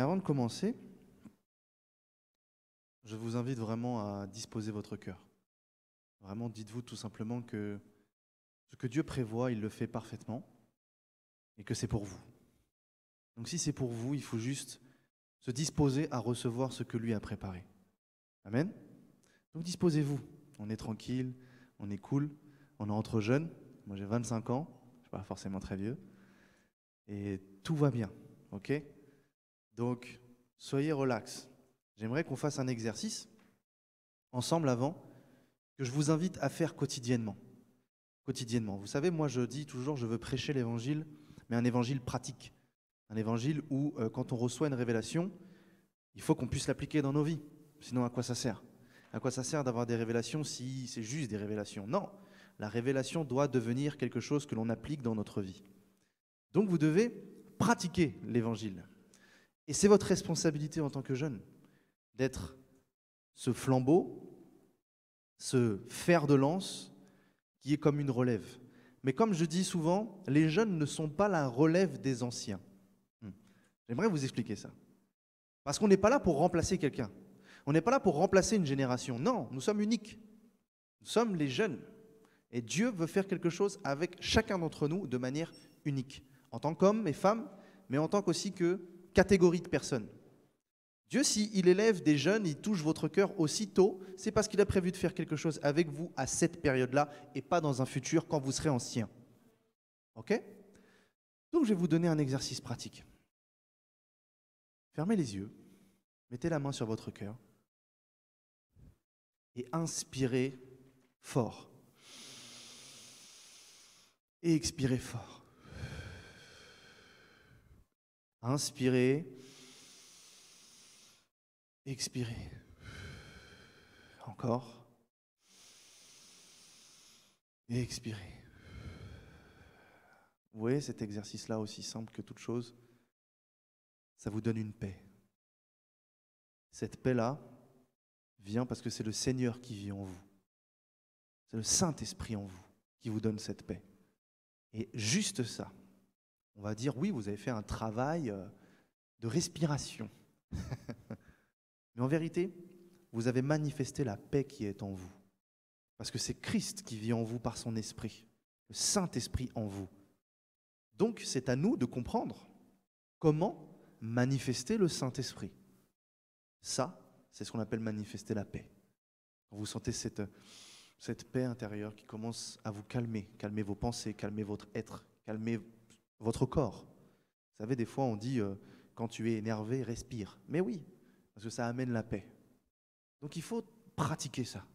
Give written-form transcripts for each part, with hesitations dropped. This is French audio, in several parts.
avant de commencer, je vous invite vraiment à disposer votre cœur. Vraiment, dites-vous tout simplement que ce que Dieu prévoit, il le fait parfaitement et que c'est pour vous. Donc si c'est pour vous, il faut juste se disposer à recevoir ce que lui a préparé. Amen. Donc disposez-vous. On est tranquille, on est cool, on est entre jeunes. Moi j'ai 25 ans, je ne suis pas forcément très vieux. Et tout va bien, ok? Donc soyez relax. J'aimerais qu'on fasse un exercice ensemble avant que je vous invite à faire quotidiennement. Quotidiennement. Vous savez, moi je dis toujours, je veux prêcher l'évangile, mais un évangile pratique. Un évangile où, quand on reçoit une révélation, il faut qu'on puisse l'appliquer dans nos vies. Sinon, à quoi ça sert? À quoi ça sert d'avoir des révélations si c'est juste des révélations? Non, la révélation doit devenir quelque chose que l'on applique dans notre vie. Donc, vous devez pratiquer l'évangile. Et c'est votre responsabilité en tant que jeune d'être ce flambeau, ce fer de lance qui est comme une relève. Mais comme je dis souvent, les jeunes ne sont pas la relève des anciens. J'aimerais vous expliquer ça. Parce qu'on n'est pas là pour remplacer quelqu'un. On n'est pas là pour remplacer une génération. Non, nous sommes uniques. Nous sommes les jeunes. Et Dieu veut faire quelque chose avec chacun d'entre nous de manière unique. En tant qu'hommes et femmes, mais en tant qu'aussi que catégorie de personnes. Dieu, s'il élève des jeunes, il touche votre cœur aussitôt, c'est parce qu'il a prévu de faire quelque chose avec vous à cette période-là et pas dans un futur quand vous serez ancien. Ok? Donc je vais vous donner un exercice pratique. Fermez les yeux, mettez la main sur votre cœur et inspirez fort. Et expirez fort. Inspirez. Expirez. Encore. Et expirez. Vous voyez cet exercice-là, aussi simple que toute chose, ça vous donne une paix. Cette paix-là vient parce que c'est le Seigneur qui vit en vous. C'est le Saint-Esprit en vous qui vous donne cette paix. Et juste ça, on va dire, oui, vous avez fait un travail de respiration. Mais en vérité, vous avez manifesté la paix qui est en vous. Parce que c'est Christ qui vit en vous par son esprit, le Saint-Esprit en vous. Donc, c'est à nous de comprendre comment manifester le Saint-Esprit. Ça, c'est ce qu'on appelle manifester la paix. Quand vous sentez cette paix intérieure qui commence à vous calmer, calmer vos pensées, calmer votre être, calmer votre corps. Vous savez, des fois, on dit, quand tu es énervé, respire. Mais oui, parce que ça amène la paix. Donc, il faut pratiquer ça.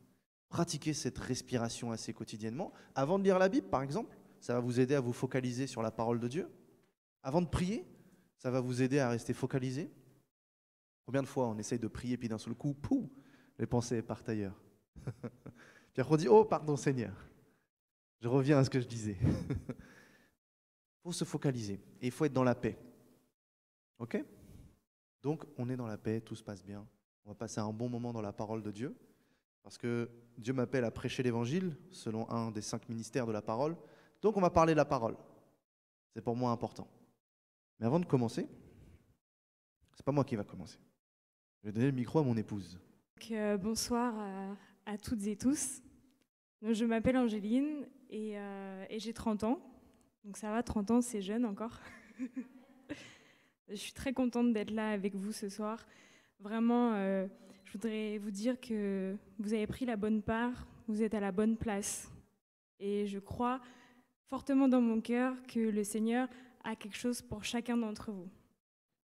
Pratiquer cette respiration assez quotidiennement. Avant de lire la Bible, par exemple, ça va vous aider à vous focaliser sur la parole de Dieu. Avant de prier, ça va vous aider à rester focalisé. Combien de fois on essaye de prier, puis d'un seul coup, pouf, les pensées partent ailleurs. Puis après on dit, oh, pardon Seigneur. Je reviens à ce que je disais. Il faut se focaliser et il faut être dans la paix. Ok? Donc, on est dans la paix, tout se passe bien. On va passer un bon moment dans la parole de Dieu. Parce que Dieu m'appelle à prêcher l'évangile, selon un des 5 ministères de la parole. Donc on va parler de la parole. C'est pour moi important. Mais avant de commencer, c'est pas moi qui va commencer. Je vais donner le micro à mon épouse. Donc, bonsoir à toutes et tous. Donc, je m'appelle Angéline et j'ai 30 ans. Donc ça va, 30 ans, c'est jeune encore. Je suis très contente d'être là avec vous ce soir. Vraiment, je voudrais vous dire que vous avez pris la bonne part, vous êtes à la bonne place. Et je crois fortement dans mon cœur que le Seigneur a quelque chose pour chacun d'entre vous.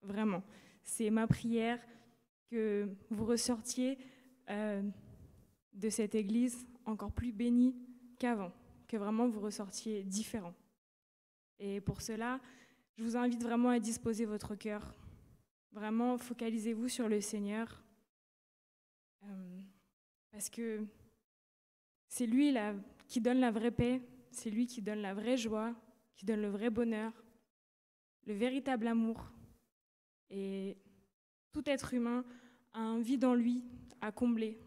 Vraiment. C'est ma prière que vous ressortiez de cette église encore plus bénie qu'avant, que vraiment vous ressortiez différent. Et pour cela, je vous invite vraiment à disposer votre cœur. Vraiment, focalisez-vous sur le Seigneur. Parce que c'est lui qui donne la vraie paix, c'est lui qui donne la vraie joie, qui donne le vrai bonheur, le véritable amour. Et tout être humain a un vide en lui à combler.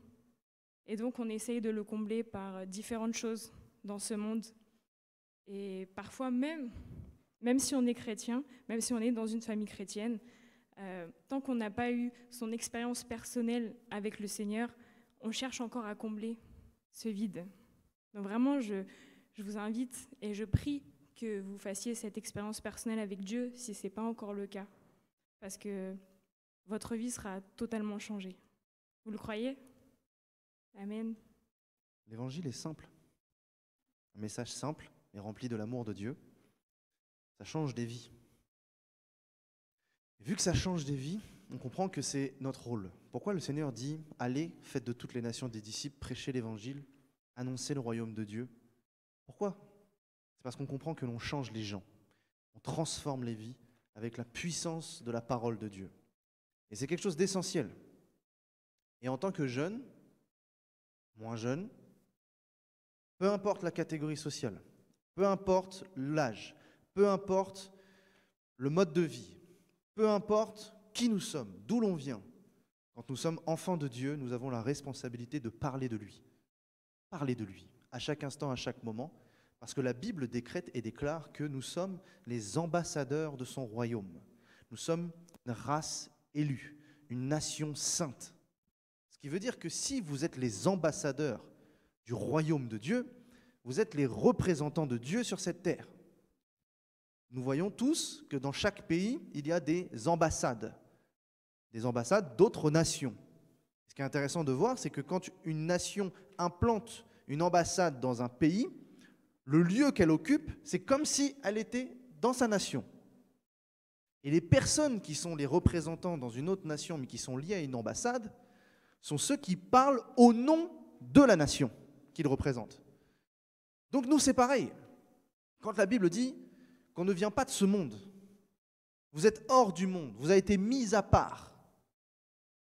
Et donc on essaye de le combler par différentes choses dans ce monde. Et parfois même si on est chrétien, même si on est dans une famille chrétienne, Tant qu'on n'a pas eu son expérience personnelle avec le Seigneur, on cherche encore à combler ce vide. Donc vraiment, je vous invite et je prie que vous fassiez cette expérience personnelle avec Dieu si ce n'est pas encore le cas. Parce que votre vie sera totalement changée. Vous le croyez? Amen. L'évangile est simple. Un message simple et rempli de l'amour de Dieu. Ça change des vies. Et vu que ça change des vies, on comprend que c'est notre rôle. Pourquoi le Seigneur dit « Allez, faites de toutes les nations des disciples, prêchez l'évangile, annoncez le royaume de Dieu ». Pourquoi? C'est parce qu'on comprend que l'on change les gens. On transforme les vies avec la puissance de la parole de Dieu. Et c'est quelque chose d'essentiel. Et en tant que jeune, moins jeune, peu importe la catégorie sociale, peu importe l'âge, peu importe le mode de vie, peu importe qui nous sommes, d'où l'on vient, quand nous sommes enfants de Dieu, nous avons la responsabilité de parler de lui. Parler de lui, à chaque instant, à chaque moment, parce que la Bible décrète et déclare que nous sommes les ambassadeurs de son royaume. Nous sommes une race élue, une nation sainte. Ce qui veut dire que si vous êtes les ambassadeurs du royaume de Dieu, vous êtes les représentants de Dieu sur cette terre. Nous voyons tous que dans chaque pays, il y a des ambassades d'autres nations. Ce qui est intéressant de voir, c'est que quand une nation implante une ambassade dans un pays, le lieu qu'elle occupe, c'est comme si elle était dans sa nation. Et les personnes qui sont les représentants dans une autre nation, mais qui sont liées à une ambassade, sont ceux qui parlent au nom de la nation qu'ils représentent. Donc nous, c'est pareil. Quand la Bible dit qu'on ne vient pas de ce monde, vous êtes hors du monde, vous avez été mis à part,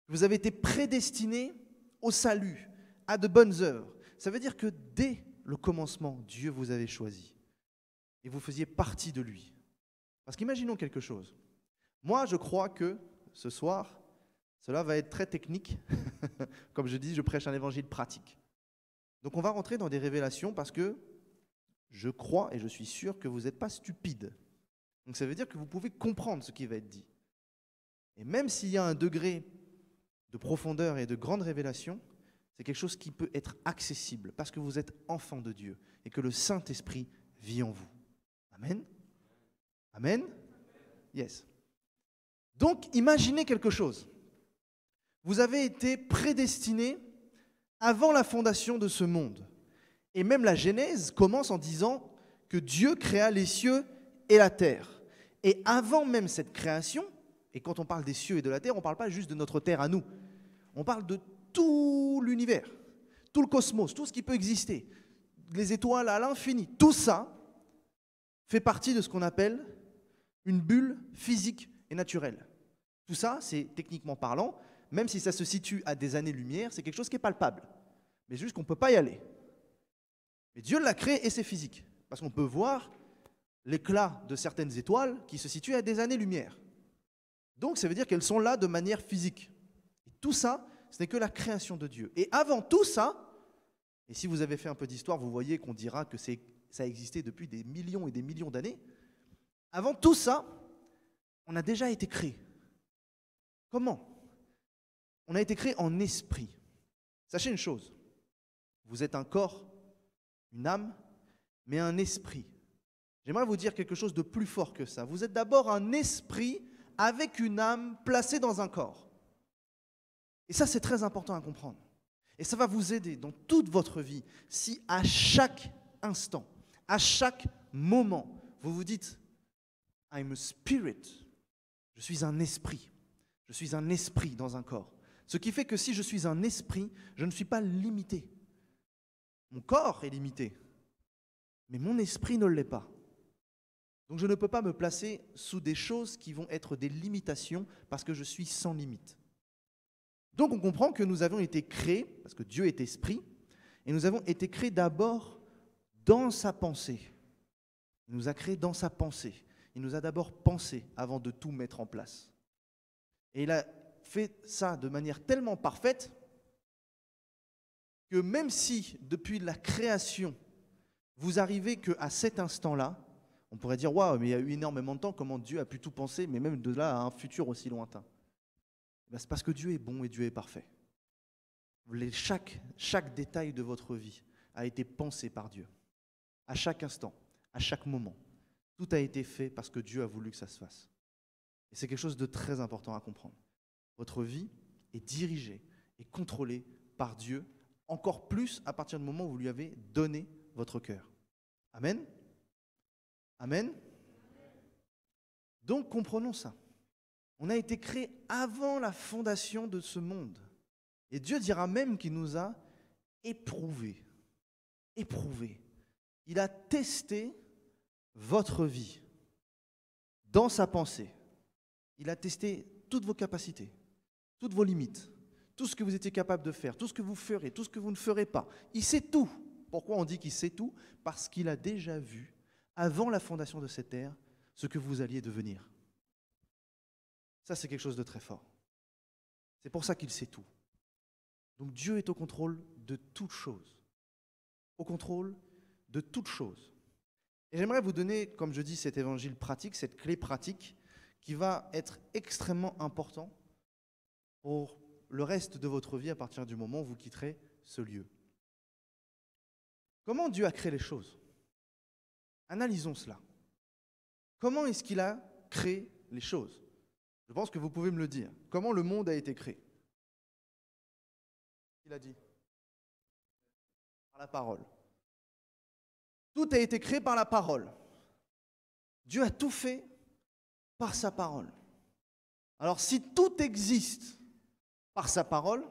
vous avez été prédestinés au salut, à de bonnes œuvres. Ça veut dire que dès le commencement, Dieu vous avait choisi et vous faisiez partie de lui. Parce qu'imaginons quelque chose. Moi, je crois que ce soir, cela va être très technique. Comme je dis, je prêche un évangile pratique. Donc on va rentrer dans des révélations parce que je crois et je suis sûr que vous n'êtes pas stupide. Donc ça veut dire que vous pouvez comprendre ce qui va être dit. Et même s'il y a un degré de profondeur et de grande révélation, c'est quelque chose qui peut être accessible parce que vous êtes enfant de Dieu et que le Saint-Esprit vit en vous. Amen. Amen. Yes. Donc imaginez quelque chose. Vous avez été prédestinés avant la fondation de ce monde. Et même la Genèse commence en disant que Dieu créa les cieux et la terre. Et avant même cette création, et quand on parle des cieux et de la terre, on ne parle pas juste de notre terre à nous. On parle de tout l'univers, tout le cosmos, tout ce qui peut exister, les étoiles à l'infini. Tout ça fait partie de ce qu'on appelle une bulle physique et naturelle. Tout ça, c'est techniquement parlant, même si ça se situe à des années-lumière, c'est quelque chose qui est palpable. Mais juste qu'on ne peut pas y aller. Mais Dieu l'a créé et c'est physique. Parce qu'on peut voir l'éclat de certaines étoiles qui se situent à des années-lumière. Donc ça veut dire qu'elles sont là de manière physique. Et tout ça, ce n'est que la création de Dieu. Et avant tout ça, et si vous avez fait un peu d'histoire, vous voyez qu'on dira que ça a existé depuis des millions et des millions d'années. Avant tout ça, on a déjà été créé. Comment? On a été créé en esprit. Sachez une chose, vous êtes un corps, une âme, mais un esprit. J'aimerais vous dire quelque chose de plus fort que ça. Vous êtes d'abord un esprit avec une âme placée dans un corps. Et ça, c'est très important à comprendre. Et ça va vous aider dans toute votre vie si à chaque instant, à chaque moment, vous vous dites « I'm a spirit ». Je suis un esprit. Je suis un esprit dans un corps. Ce qui fait que si je suis un esprit, je ne suis pas limité. Mon corps est limité, mais mon esprit ne l'est pas. Donc je ne peux pas me placer sous des choses qui vont être des limitations parce que je suis sans limite. Donc on comprend que nous avons été créés, parce que Dieu est esprit, et nous avons été créés d'abord dans sa pensée. Il nous a créés dans sa pensée. Il nous a d'abord pensé avant de tout mettre en place. Et il a fait ça de manière tellement parfaite que même si depuis la création, vous arrivez qu'à cet instant-là, On pourrait dire, waouh, mais il y a eu énormément de temps, comment Dieu a pu tout penser, mais même de là à un futur aussi lointain. Ben, c'est parce que Dieu est bon et Dieu est parfait. Chaque détail de votre vie a été pensé par Dieu. À chaque instant, à chaque moment. Tout a été fait parce que Dieu a voulu que ça se fasse. Et c'est quelque chose de très important à comprendre. Votre vie est dirigée et contrôlée par Dieu, encore plus à partir du moment où vous lui avez donné votre cœur. Amen. Amen. Donc comprenons ça. On a été créé avant la fondation de ce monde. Et Dieu dira même qu'il nous a éprouvés. Éprouvés. Il a testé votre vie dans sa pensée. Il a testé toutes vos capacités, toutes vos limites, tout ce que vous étiez capable de faire, tout ce que vous ferez, tout ce que vous ne ferez pas. Il sait tout. Pourquoi on dit qu'il sait tout? Parce qu'il a déjà vu, avant la fondation de cette terre, ce que vous alliez devenir. Ça, c'est quelque chose de très fort. C'est pour ça qu'il sait tout. Donc Dieu est au contrôle de toutes choses. Au contrôle de toutes choses. Et j'aimerais vous donner, comme je dis, cet évangile pratique, cette clé pratique, qui va être extrêmement important pour le reste de votre vie à partir du moment où vous quitterez ce lieu. Comment Dieu a créé les choses? Analysons cela. Comment est-ce qu'il a créé les choses? Je pense que vous pouvez me le dire. Comment le monde a été créé? Il a dit par la parole. Tout a été créé par la parole. Dieu a tout fait par sa parole. Alors si tout existe par sa parole,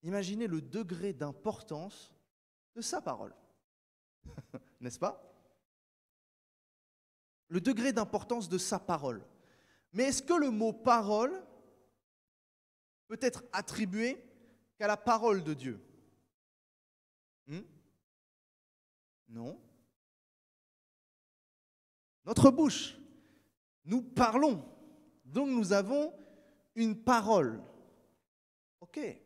imaginez le degré d'importance de sa parole. N'est-ce pas? Le degré d'importance de sa parole. Mais est-ce que le mot parole peut être attribué qu'à la parole de Dieu? Non. Notre bouche, nous parlons, donc nous avons une parole. Ok. Et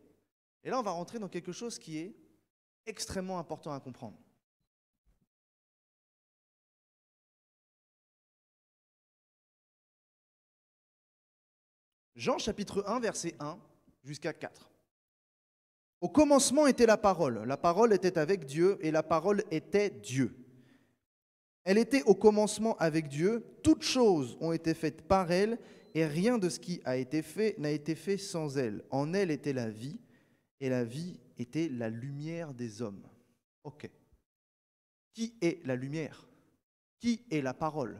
là, on va rentrer dans quelque chose qui est extrêmement important à comprendre. Jean chapitre 1, verset 1 jusqu'à 4. Au commencement était la parole était avec Dieu et la parole était Dieu. Elle était au commencement avec Dieu, toutes choses ont été faites par elle et rien de ce qui a été fait n'a été fait sans elle. En elle était la vie et la vie était la lumière des hommes. Ok. Qui est la lumière? Qui est la parole?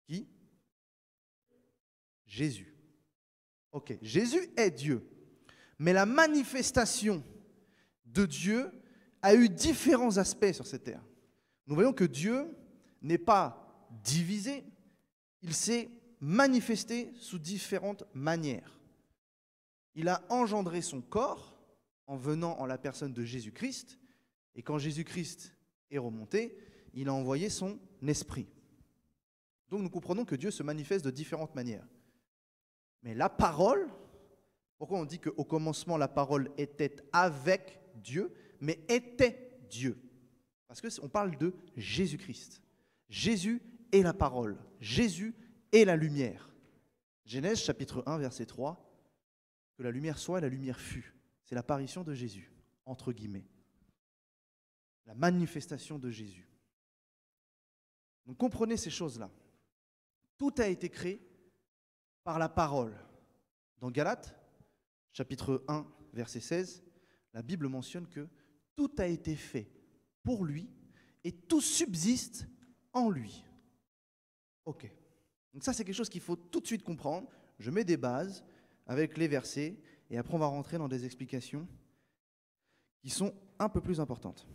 Qui? Jésus. Ok, Jésus est Dieu. Mais la manifestation de Dieu a eu différents aspects sur cette terre. Nous voyons que Dieu n'est pas divisé, il s'est manifesté sous différentes manières. Il a engendré son corps en venant en la personne de Jésus-Christ, et quand Jésus-Christ est remonté, il a envoyé son esprit. Donc nous comprenons que Dieu se manifeste de différentes manières. Mais la parole, pourquoi on dit qu'au commencement la parole était avec Dieu, mais était Dieu? Parce qu'on parle de Jésus-Christ. Jésus est la parole. Jésus est la lumière. Genèse chapitre 1, verset 3, que la lumière soit et la lumière fut. C'est l'apparition de Jésus, entre guillemets. La manifestation de Jésus. Donc comprenez ces choses-là. Tout a été créé par la parole. Dans Galates, chapitre 1, verset 16, la Bible mentionne que tout a été fait pour lui et tout subsiste en lui. Ok. Donc ça, c'est quelque chose qu'il faut tout de suite comprendre. Je mets des bases avec les versets et après on va rentrer dans des explications qui sont un peu plus importantes.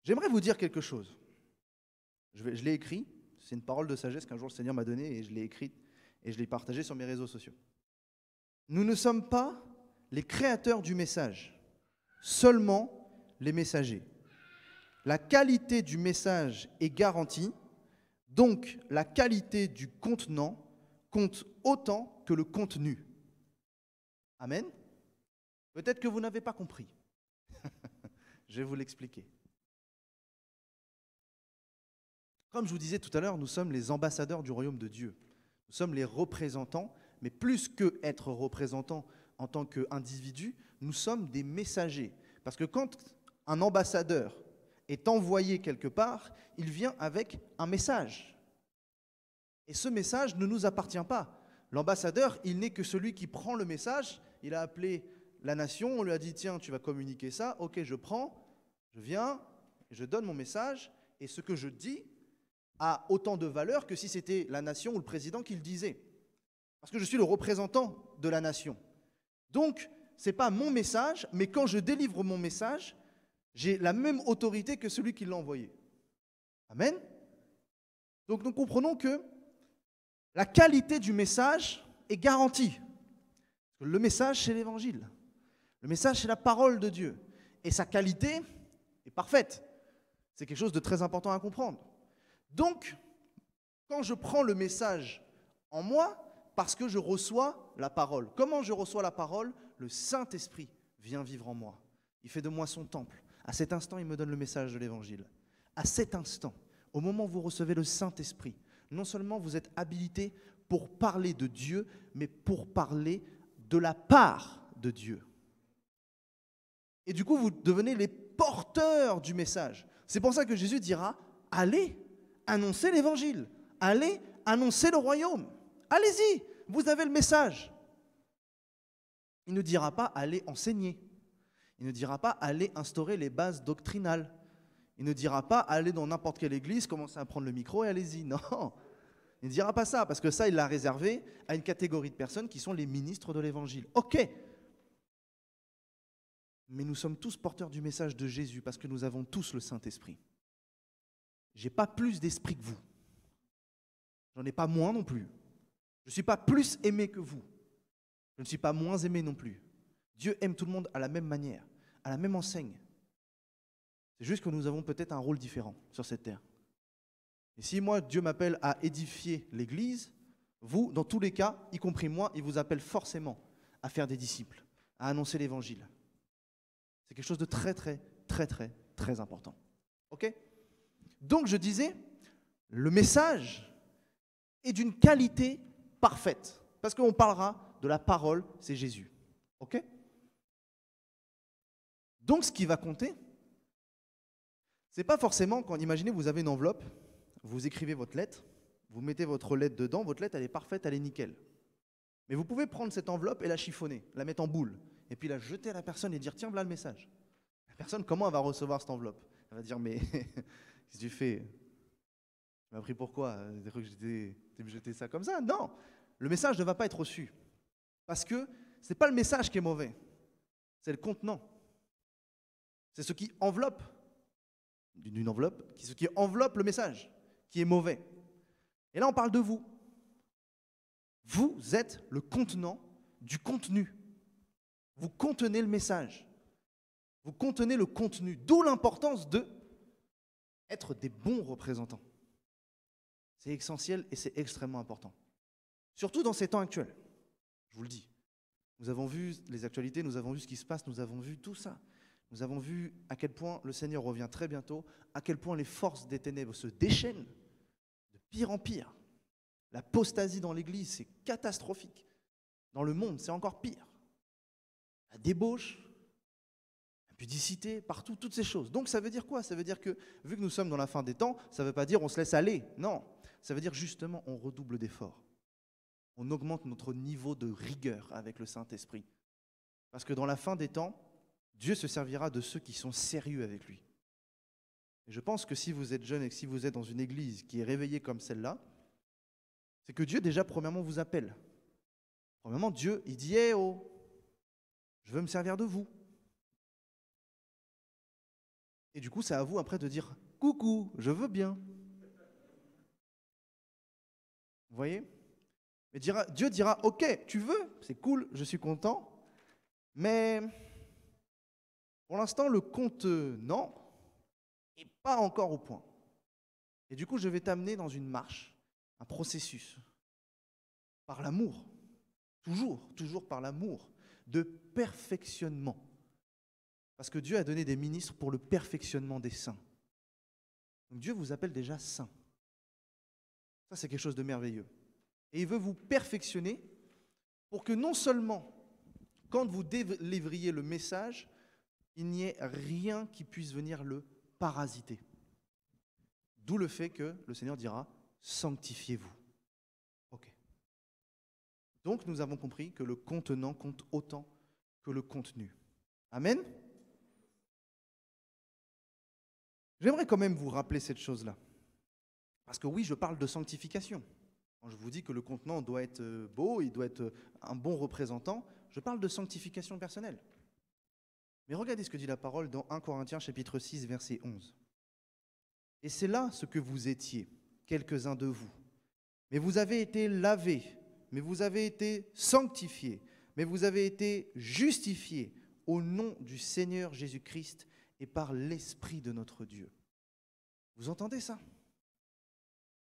J'aimerais vous dire quelque chose. Je l'ai écrit. C'est une parole de sagesse qu'un jour le Seigneur m'a donnée et je l'ai écrite et je l'ai partagée sur mes réseaux sociaux. Nous ne sommes pas les créateurs du message, seulement les messagers. La qualité du message est garantie, donc la qualité du contenant compte autant que le contenu. Amen. Peut-être que vous n'avez pas compris. Je vais vous l'expliquer. Comme je vous disais tout à l'heure, nous sommes les ambassadeurs du royaume de Dieu. Nous sommes les représentants, mais plus qu'être représentants en tant qu'individu, nous sommes des messagers. Parce que quand un ambassadeur est envoyé quelque part, il vient avec un message. Et ce message ne nous appartient pas. L'ambassadeur, il n'est que celui qui prend le message. Il a appelé la nation, on lui a dit, tiens, tu vas communiquer ça. Ok, je prends, je viens, je donne mon message. Et ce que je dis a autant de valeur que si c'était la nation ou le président qui le disait. Parce que je suis le représentant de la nation. Donc, ce n'est pas mon message, mais quand je délivre mon message, j'ai la même autorité que celui qui l'a envoyé. Amen. Donc nous comprenons que la qualité du message est garantie. Le message, c'est l'évangile. Le message, c'est la parole de Dieu. Et sa qualité est parfaite. C'est quelque chose de très important à comprendre. Donc, quand je prends le message en moi, parce que je reçois la parole. Comment je reçois la parole? Le Saint-Esprit vient vivre en moi. Il fait de moi son temple. À cet instant, il me donne le message de l'évangile. À cet instant, au moment où vous recevez le Saint-Esprit, non seulement vous êtes habilité pour parler de Dieu, mais pour parler de la part de Dieu. Et du coup, vous devenez les porteurs du message. C'est pour ça que Jésus dira, allez annoncer l'évangile, allez annoncer le royaume. Allez-y, vous avez le message. Il ne dira pas, allez enseigner. Il ne dira pas, allez instaurer les bases doctrinales. Il ne dira pas, allez dans n'importe quelle église, commencez à prendre le micro et allez-y. Non, il ne dira pas ça, parce que ça, il l'a réservé à une catégorie de personnes qui sont les ministres de l'évangile. Ok. Mais nous sommes tous porteurs du message de Jésus, parce que nous avons tous le Saint-Esprit. Je n'ai pas plus d'esprit que vous. J'en ai pas moins non plus. Je ne suis pas plus aimé que vous. Je ne suis pas moins aimé non plus. Dieu aime tout le monde à la même manière, à la même enseigne. C'est juste que nous avons peut-être un rôle différent sur cette terre. Et si moi, Dieu m'appelle à édifier l'Église, vous, dans tous les cas, y compris moi, il vous appelle forcément à faire des disciples, à annoncer l'Évangile. C'est quelque chose de très, très, très, très, très important. Ok? Donc je disais, le message est d'une qualité parfaite. Parce qu'on parlera de la parole, c'est Jésus. Ok? Donc ce qui va compter, c'est pas forcément quand, imaginez, vous avez une enveloppe, vous écrivez votre lettre, vous mettez votre lettre dedans, votre lettre elle est parfaite, elle est nickel. Mais vous pouvez prendre cette enveloppe et la chiffonner, la mettre en boule, et puis la jeter à la personne et dire tiens, voilà le message. La personne, comment elle va recevoir cette enveloppe? Elle va dire mais qu'est-ce que tu fais? Tu m'as pris pourquoi? T'as cru que j'étais me jeter ça comme ça? Non, le message ne va pas être reçu. Parce que ce n'est pas le message qui est mauvais, c'est le contenant. C'est ce qui enveloppe, d'une enveloppe, ce qui enveloppe le message, qui est mauvais. Et là, on parle de vous. Vous êtes le contenant du contenu. Vous contenez le message. Vous contenez le contenu. D'où l'importance d'être des bons représentants. C'est essentiel et c'est extrêmement important. Surtout dans ces temps actuels. Je vous le dis. Nous avons vu les actualités, nous avons vu ce qui se passe, nous avons vu tout ça. Nous avons vu à quel point le Seigneur revient très bientôt, à quel point les forces des ténèbres se déchaînent de pire en pire. L'apostasie dans l'Église, c'est catastrophique. Dans le monde, c'est encore pire. La débauche, la pudicité, partout, toutes ces choses. Donc ça veut dire quoi? Ça veut dire que, vu que nous sommes dans la fin des temps, ça ne veut pas dire on se laisse aller. Non, ça veut dire justement on redouble d'efforts. On augmente notre niveau de rigueur avec le Saint-Esprit. Parce que dans la fin des temps, Dieu se servira de ceux qui sont sérieux avec lui. Et je pense que si vous êtes jeune et que si vous êtes dans une église qui est réveillée comme celle-là, c'est que Dieu déjà premièrement vous appelle. Premièrement, Dieu, il dit « Eh oh, je veux me servir de vous ». Et du coup, c'est à vous après de dire « Coucou, je veux bien ». Vous voyez? Mais Dieu dira « Ok, tu veux, c'est cool, je suis content, mais… » Pour l'instant, le contenant n'est pas encore au point. Et du coup, je vais t'amener dans une marche, un processus, par l'amour, toujours par l'amour, de perfectionnement. Parce que Dieu a donné des ministres pour le perfectionnement des saints. Donc Dieu vous appelle déjà saints. Ça, c'est quelque chose de merveilleux. Et il veut vous perfectionner pour que non seulement, quand vous délivriez le message, il n'y ait rien qui puisse venir le parasiter. D'où le fait que le Seigneur dira « sanctifiez-vous ». Ok. Donc nous avons compris que le contenant compte autant que le contenu. Amen. J'aimerais quand même vous rappeler cette chose-là. Parce que oui, je parle de sanctification. Quand je vous dis que le contenant doit être beau, il doit être un bon représentant, je parle de sanctification personnelle. Mais regardez ce que dit la parole dans 1 Corinthiens chapitre 6, verset 11. Et c'est là ce que vous étiez, quelques-uns de vous. Mais vous avez été lavés, mais vous avez été sanctifiés, mais vous avez été justifiés au nom du Seigneur Jésus-Christ et par l'Esprit de notre Dieu. Vous entendez ça?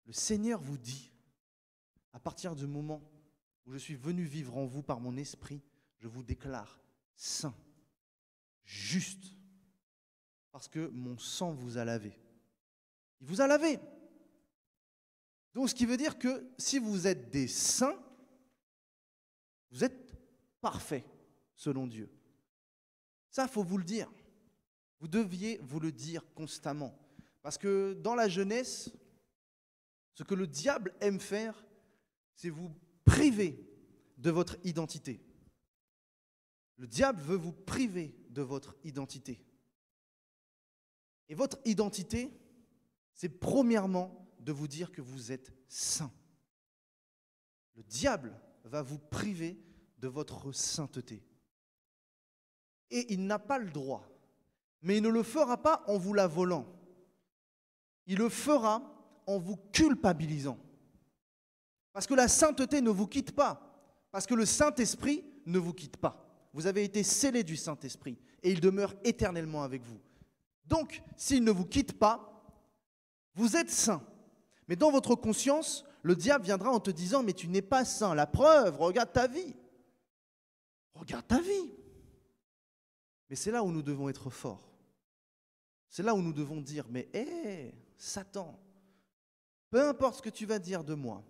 Le Seigneur vous dit, à partir du moment où je suis venu vivre en vous par mon esprit, je vous déclare saint, juste, parce que mon sang vous a lavé. Il vous a lavé. Donc, ce qui veut dire que si vous êtes des saints, vous êtes parfaits selon Dieu. Ça, il faut vous le dire. Vous deviez vous le dire constamment. Parce que dans la jeunesse, ce que le diable aime faire, c'est vous priver de votre identité. Le diable veut vous priver de votre identité. Et votre identité, c'est premièrement de vous dire que vous êtes saint. Le diable va vous priver de votre sainteté. Et il n'a pas le droit, mais il ne le fera pas en vous la volant. Il le fera en vous culpabilisant. Parce que la sainteté ne vous quitte pas, parce que le Saint-Esprit ne vous quitte pas. Vous avez été scellés du Saint-Esprit et il demeure éternellement avec vous. Donc, s'il ne vous quitte pas, vous êtes saint. Mais dans votre conscience, le diable viendra en te disant « Mais tu n'es pas saint. La preuve, regarde ta vie. Regarde ta vie. » Mais c'est là où nous devons être forts. C'est là où nous devons dire « Mais hé, Satan, peu importe ce que tu vas dire de moi,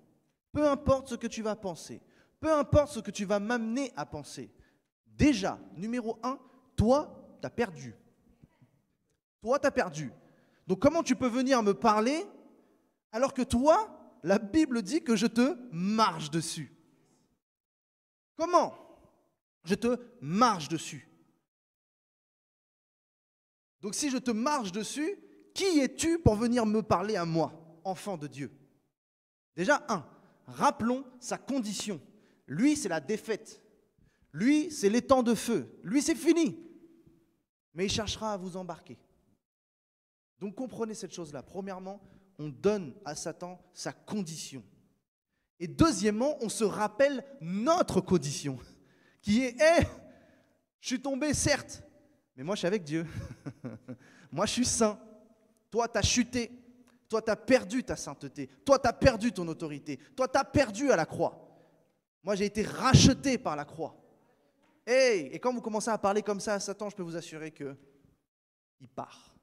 peu importe ce que tu vas penser, peu importe ce que tu vas m'amener à penser, déjà, numéro 1, toi, tu as perdu. Toi, tu as perdu. Donc comment tu peux venir me parler alors que toi, la Bible dit que je te marche dessus? Comment? Je te marche dessus. Donc si je te marche dessus, qui es-tu pour venir me parler à moi, enfant de Dieu? Déjà, rappelons sa condition. Lui, c'est la défaite. Lui, c'est l'étang de feu. Lui, c'est fini. Mais il cherchera à vous embarquer. Donc comprenez cette chose-là. Premièrement, on donne à Satan sa condition. Et deuxièmement, on se rappelle notre condition, qui est je suis tombé, certes, mais moi, je suis avec Dieu. Moi, je suis saint. Toi, tu as chuté. Toi, tu as perdu ta sainteté. Toi, tu as perdu ton autorité. Toi, tu as perdu à la croix. Moi, j'ai été racheté par la croix. Et quand vous commencez à parler comme ça à Satan, je peux vous assurer qu'il part.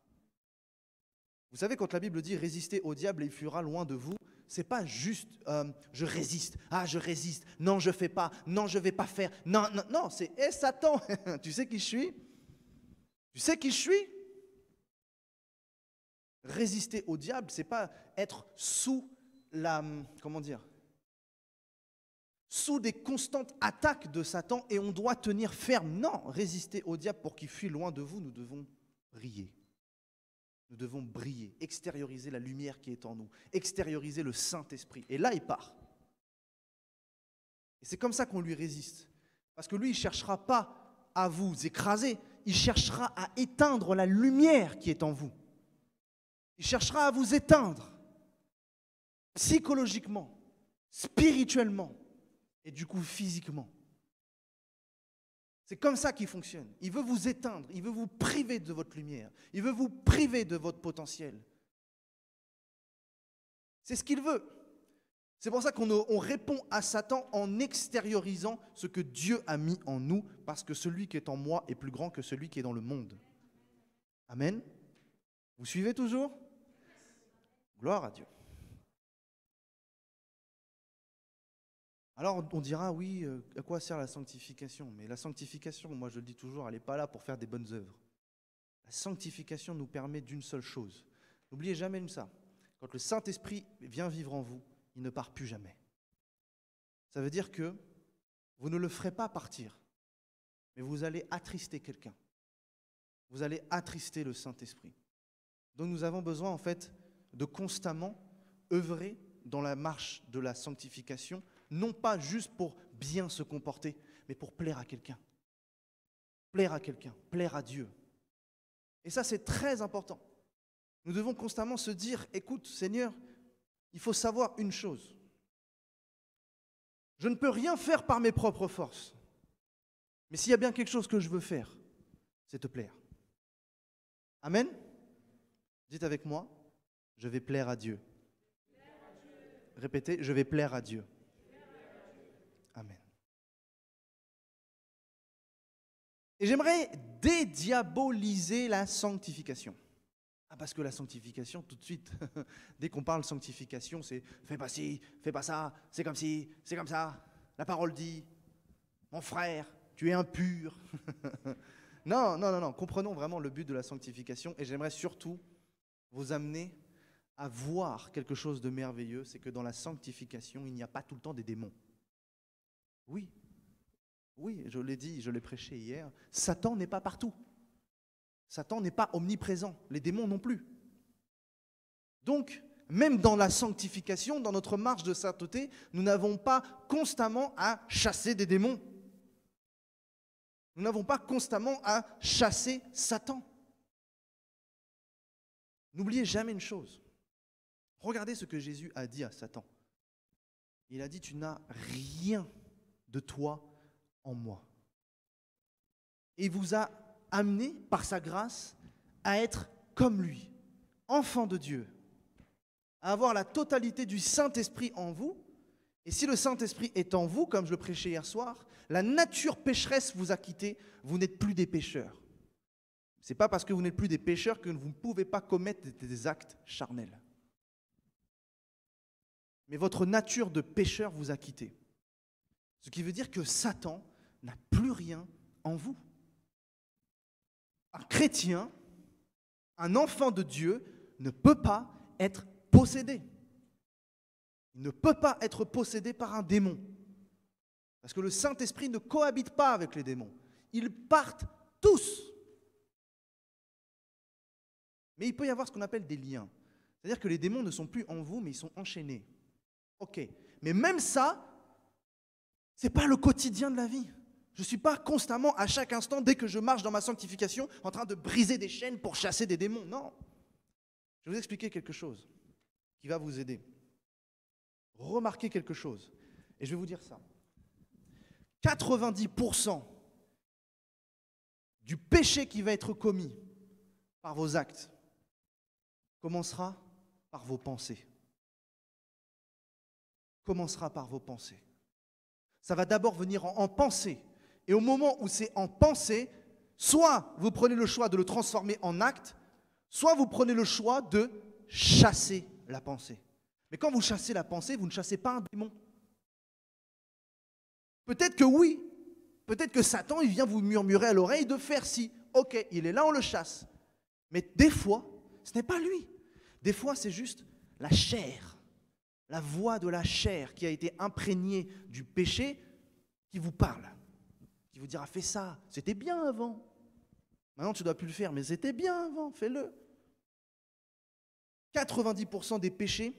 Vous savez, quand la Bible dit « résistez au diable et il fuira loin de vous », ce n'est pas juste je résiste, je résiste, non, je ne fais pas, non, je ne vais pas faire, non, non, non, c'est « Satan, tu sais qui je suis? Tu sais qui je suis ?» Résister au diable, ce n'est pas être sous sous des constantes attaques de Satan et on doit tenir ferme. Non, résister au diable pour qu'il fuit loin de vous, nous devons briller. Nous devons briller, extérioriser la lumière qui est en nous, extérioriser le Saint-Esprit. Et là, il part. Et c'est comme ça qu'on lui résiste. Parce que lui, il ne cherchera pas à vous écraser, il cherchera à éteindre la lumière qui est en vous. Il cherchera à vous éteindre psychologiquement, spirituellement et du coup physiquement. C'est comme ça qu'il fonctionne. Il veut vous éteindre, il veut vous priver de votre lumière, il veut vous priver de votre potentiel. C'est ce qu'il veut. C'est pour ça qu'on répond à Satan en extériorisant ce que Dieu a mis en nous, parce que celui qui est en moi est plus grand que celui qui est dans le monde. Amen. Vous suivez toujours? Gloire à Dieu. Alors on dira, oui, à quoi sert la sanctification? Mais la sanctification, moi je le dis toujours, elle n'est pas là pour faire des bonnes œuvres. La sanctification nous permet d'une seule chose. N'oubliez jamais ça. Quand le Saint-Esprit vient vivre en vous, il ne part plus jamais. Ça veut dire que vous ne le ferez pas partir, mais vous allez attrister quelqu'un. Vous allez attrister le Saint-Esprit. Donc nous avons besoin en fait de constamment œuvrer dans la marche de la sanctification, non pas juste pour bien se comporter, mais pour plaire à quelqu'un. Plaire à quelqu'un, plaire à Dieu. Et ça, c'est très important. Nous devons constamment se dire, écoute, Seigneur, il faut savoir une chose. Je ne peux rien faire par mes propres forces. Mais s'il y a bien quelque chose que je veux faire, c'est te plaire. Amen. Dites avec moi, je vais plaire à Dieu. Répétez, je vais plaire à Dieu. Amen. Et j'aimerais dédiaboliser la sanctification. Ah, parce que la sanctification, tout de suite, dès qu'on parle sanctification, c'est fais pas ci, fais pas ça, c'est comme ci, c'est comme ça. La parole dit, mon frère, tu es impur. Non, comprenons vraiment le but de la sanctification et j'aimerais surtout vous amener à voir quelque chose de merveilleux, c'est que dans la sanctification, il n'y a pas tout le temps des démons. Oui, je l'ai dit, je l'ai prêché hier, Satan n'est pas partout. Satan n'est pas omniprésent, les démons non plus. Donc, même dans la sanctification, dans notre marche de sainteté, nous n'avons pas constamment à chasser des démons. Nous n'avons pas constamment à chasser Satan. N'oubliez jamais une chose. Regardez ce que Jésus a dit à Satan. Il a dit, tu n'as rien de toi en moi. Et il vous a amené par sa grâce à être comme lui, enfant de Dieu, à avoir la totalité du Saint-Esprit en vous. Et si le Saint-Esprit est en vous, comme je le prêchais hier soir, la nature pécheresse vous a quitté, vous n'êtes plus des pécheurs. Ce n'est pas parce que vous n'êtes plus des pécheurs que vous ne pouvez pas commettre des actes charnels. Mais votre nature de pécheur vous a quitté. Ce qui veut dire que Satan n'a plus rien en vous. Un chrétien, un enfant de Dieu, ne peut pas être possédé. Il ne peut pas être possédé par un démon. Parce que le Saint-Esprit ne cohabite pas avec les démons. Ils partent tous. Mais il peut y avoir ce qu'on appelle des liens. C'est-à-dire que les démons ne sont plus en vous, mais ils sont enchaînés. Ok. Mais même ça, ce n'est pas le quotidien de la vie. Je ne suis pas constamment, à chaque instant, dès que je marche dans ma sanctification, en train de briser des chaînes pour chasser des démons. Non. Je vais vous expliquer quelque chose qui va vous aider. Remarquez quelque chose. Et je vais vous dire ça. 90% du péché qui va être commis par vos actes commencera par vos pensées. Commencera par vos pensées. Ça va d'abord venir en pensée. Et au moment où c'est en pensée, soit vous prenez le choix de le transformer en acte, soit vous prenez le choix de chasser la pensée. Mais quand vous chassez la pensée, vous ne chassez pas un démon. Peut-être que oui, peut-être que Satan, il vient vous murmurer à l'oreille de faire ci. Ok, il est là, on le chasse. Mais des fois, ce n'est pas lui. Des fois, c'est juste la chair, la voix de la chair qui a été imprégnée du péché qui vous parle, qui vous dira, fais ça, c'était bien avant. Maintenant, tu ne dois plus le faire, mais c'était bien avant, fais-le. 90% des péchés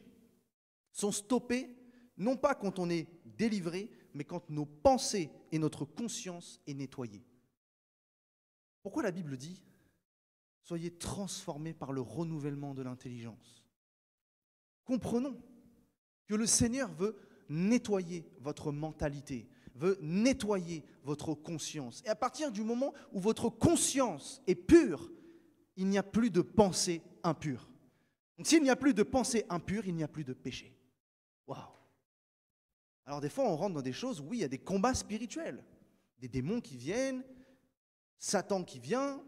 sont stoppés, non pas quand on est délivré, mais quand nos pensées et notre conscience est nettoyée. Pourquoi la Bible dit « Soyez transformés par le renouvellement de l'intelligence ». Comprenons que le Seigneur veut nettoyer votre mentalité, veut nettoyer votre conscience. Et à partir du moment où votre conscience est pure, il n'y a plus de pensée impure. Donc s'il n'y a plus de pensée impure, il n'y a plus de péché. Waouh! Alors des fois, on rentre dans des choses où oui, il y a des combats spirituels, des démons qui viennent, Satan qui vient,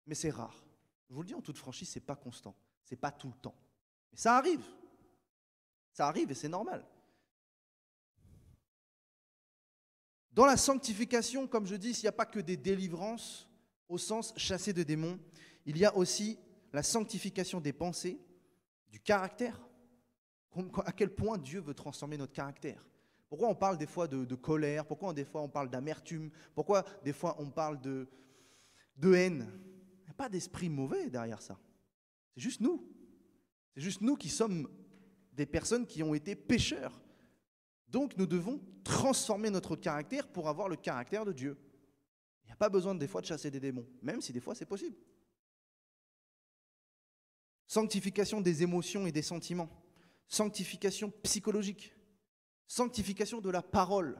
mais c'est rare. Je vous le dis en toute franchise, c'est pas constant, c'est pas tout le temps. Mais ça arrive et c'est normal. Dans la sanctification, comme je dis, il n'y a pas que des délivrances au sens chasser de démons, il y a aussi la sanctification des pensées, du caractère. À quel point Dieu veut transformer notre caractère. Pourquoi on parle des fois de colère, pourquoi des fois on parle d'amertume, pourquoi des fois on parle de haine. Il n'y a pas d'esprit mauvais derrière ça. C'est juste nous. C'est juste nous qui sommes des personnes qui ont été pécheurs. Donc nous devons transformer notre caractère pour avoir le caractère de Dieu. Il n'y a pas besoin des fois de chasser des démons, même si des fois c'est possible. Sanctification des émotions et des sentiments. Sanctification psychologique. Sanctification de la parole.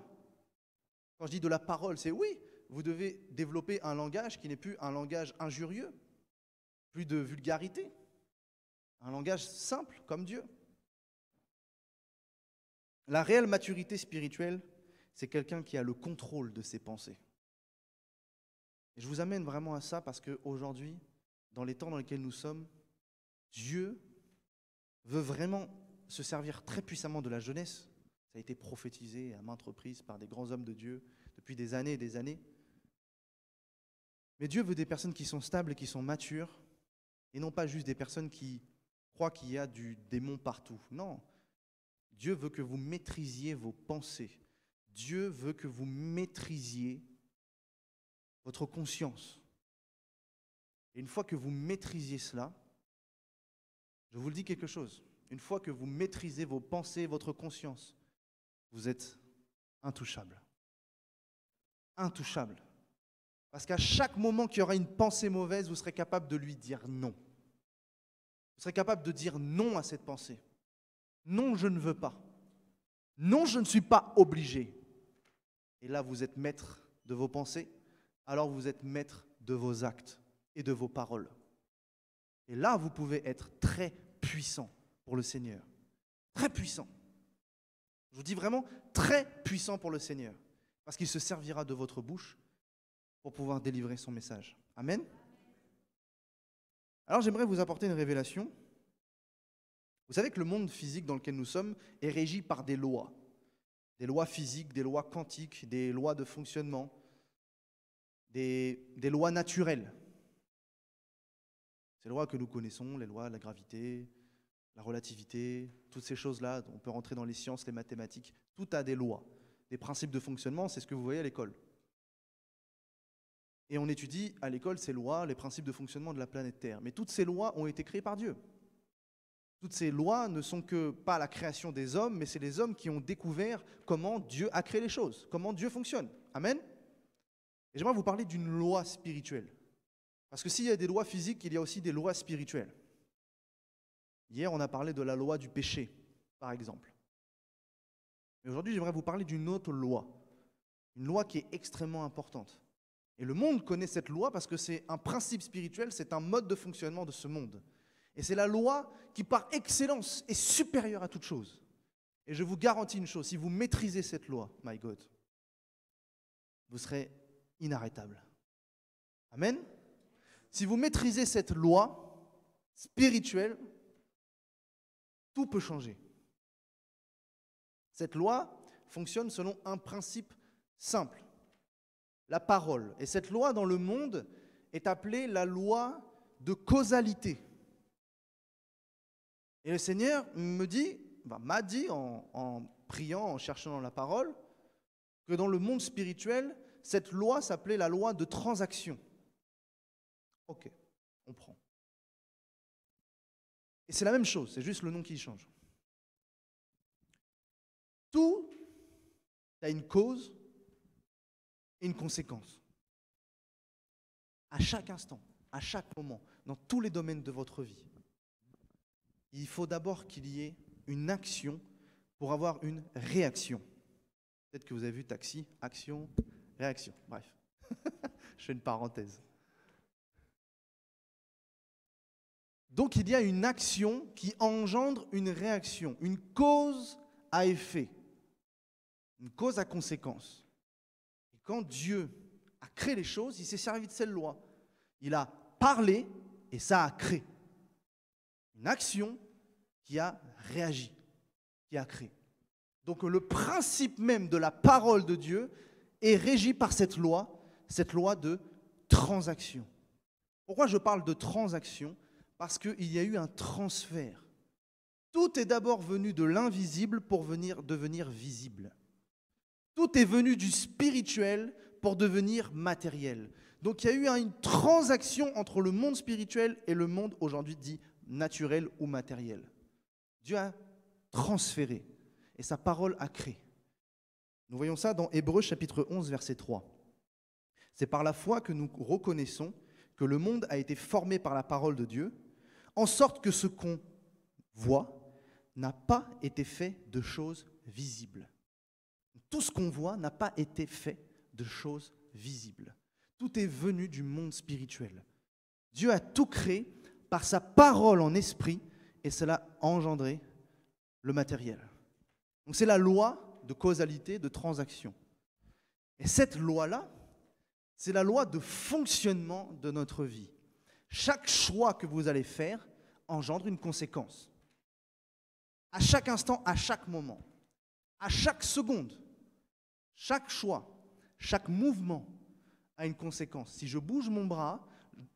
Quand je dis de la parole, c'est oui, vous devez développer un langage qui n'est plus un langage injurieux, plus de vulgarité, un langage simple comme Dieu. La réelle maturité spirituelle, c'est quelqu'un qui a le contrôle de ses pensées. Et je vous amène vraiment à ça parce qu'aujourd'hui, dans les temps dans lesquels nous sommes, Dieu veut vraiment se servir très puissamment de la jeunesse. Ça a été prophétisé à maintes reprises par des grands hommes de Dieu depuis des années et des années. Mais Dieu veut des personnes qui sont stables et qui sont matures, et non pas juste des personnes qui croient qu'il y a du démon partout. Non, Dieu veut que vous maîtrisiez vos pensées. Dieu veut que vous maîtrisiez votre conscience. Et une fois que vous maîtrisiez cela, je vous le dis quelque chose, une fois que vous maîtrisez vos pensées, votre conscience, vous êtes intouchable. Intouchable. Parce qu'à chaque moment qu'il y aura une pensée mauvaise, vous serez capable de lui dire non. Vous serez capable de dire non à cette pensée. Non, je ne veux pas. Non, je ne suis pas obligé. Et là, vous êtes maître de vos pensées, alors vous êtes maître de vos actes et de vos paroles. Et là, vous pouvez être très puissant pour le Seigneur. Très puissant. Je vous dis vraiment très puissant pour le Seigneur. Parce qu'il se servira de votre bouche pour pouvoir délivrer son message. Amen. Alors j'aimerais vous apporter une révélation. Vous savez que le monde physique dans lequel nous sommes est régi par des lois. Des lois physiques, des lois quantiques, des lois de fonctionnement, des lois naturelles. Ces lois que nous connaissons, les lois de la gravité, la relativité, toutes ces choses-là, on peut rentrer dans les sciences, les mathématiques, tout a des lois. Des principes de fonctionnement, c'est ce que vous voyez à l'école. Et on étudie à l'école ces lois, les principes de fonctionnement de la planète Terre. Mais toutes ces lois ont été créées par Dieu. Toutes ces lois ne sont que pas la création des hommes, mais c'est les hommes qui ont découvert comment Dieu a créé les choses, comment Dieu fonctionne. Amen. Et j'aimerais vous parler d'une loi spirituelle. Parce que s'il y a des lois physiques, il y a aussi des lois spirituelles. Hier, on a parlé de la loi du péché, par exemple. Mais aujourd'hui, j'aimerais vous parler d'une autre loi. Une loi qui est extrêmement importante. Et le monde connaît cette loi parce que c'est un principe spirituel, c'est un mode de fonctionnement de ce monde. Et c'est la loi qui, par excellence, est supérieure à toute chose. Et je vous garantis une chose, si vous maîtrisez cette loi, my God, vous serez inarrêtable. Amen. Si vous maîtrisez cette loi spirituelle, tout peut changer. Cette loi fonctionne selon un principe simple, la parole. Et cette loi dans le monde est appelée la loi de causalité. Et le Seigneur m'a dit en priant, en cherchant dans la parole, que dans le monde spirituel, cette loi s'appelait la loi de transaction. Ok, on prend. Et c'est la même chose, c'est juste le nom qui change. Tout a une cause et une conséquence. À chaque instant, à chaque moment, dans tous les domaines de votre vie. Il faut d'abord qu'il y ait une action pour avoir une réaction. Peut-être que vous avez vu taxi, action, réaction. Bref, je fais une parenthèse. Donc il y a une action qui engendre une réaction, une cause à effet. une cause à conséquence. Et quand Dieu a créé les choses, il s'est servi de cette loi. Il a parlé et ça a créé. Une action qui a réagi, qui a créé. Donc le principe même de la parole de Dieu est régi par cette loi de transaction. Pourquoi je parle de transaction? Parce qu'il y a eu un transfert. Tout est d'abord venu de l'invisible pour devenir visible. Tout est venu du spirituel pour devenir matériel. Donc il y a eu une transaction entre le monde spirituel et le monde aujourd'hui dit naturel ou matériel. Dieu a transféré et sa parole a créé. Nous voyons ça dans Hébreux chapitre 11, verset 3. C'est par la foi que nous reconnaissons que le monde a été formé par la parole de Dieu, en sorte que ce qu'on voit n'a pas été fait de choses visibles. Tout ce qu'on voit n'a pas été fait de choses visibles. Tout est venu du monde spirituel. Dieu a tout créé par sa parole en esprit et cela a engendré le matériel. Donc c'est la loi de causalité, de transaction. Et cette loi-là, c'est la loi de fonctionnement de notre vie. Chaque choix que vous allez faire engendre une conséquence. À chaque instant, à chaque moment, à chaque seconde, chaque choix, chaque mouvement a une conséquence. Si je bouge mon bras,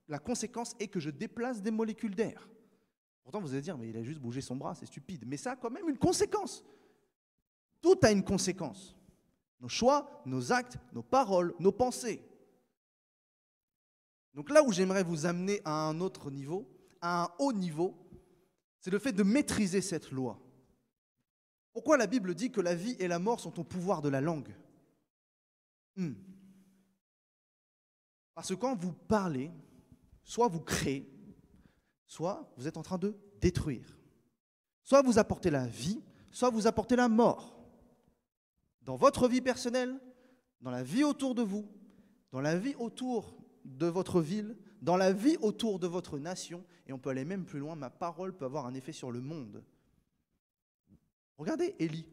la conséquence est que je déplace des molécules d'air. Pourtant, vous allez dire, mais il a juste bougé son bras, c'est stupide. Mais ça a quand même une conséquence. Tout a une conséquence. Nos choix, nos actes, nos paroles, nos pensées. Donc là où j'aimerais vous amener à un autre niveau, à un haut niveau, c'est le fait de maîtriser cette loi. Pourquoi la Bible dit que la vie et la mort sont au pouvoir de la langue? Parce que quand vous parlez, soit vous créez, soit vous êtes en train de détruire. Soit vous apportez la vie, soit vous apportez la mort. Dans votre vie personnelle, dans la vie autour de vous, dans la vie autour de votre ville, dans la vie autour de votre nation, et on peut aller même plus loin, ma parole peut avoir un effet sur le monde. Regardez Élie.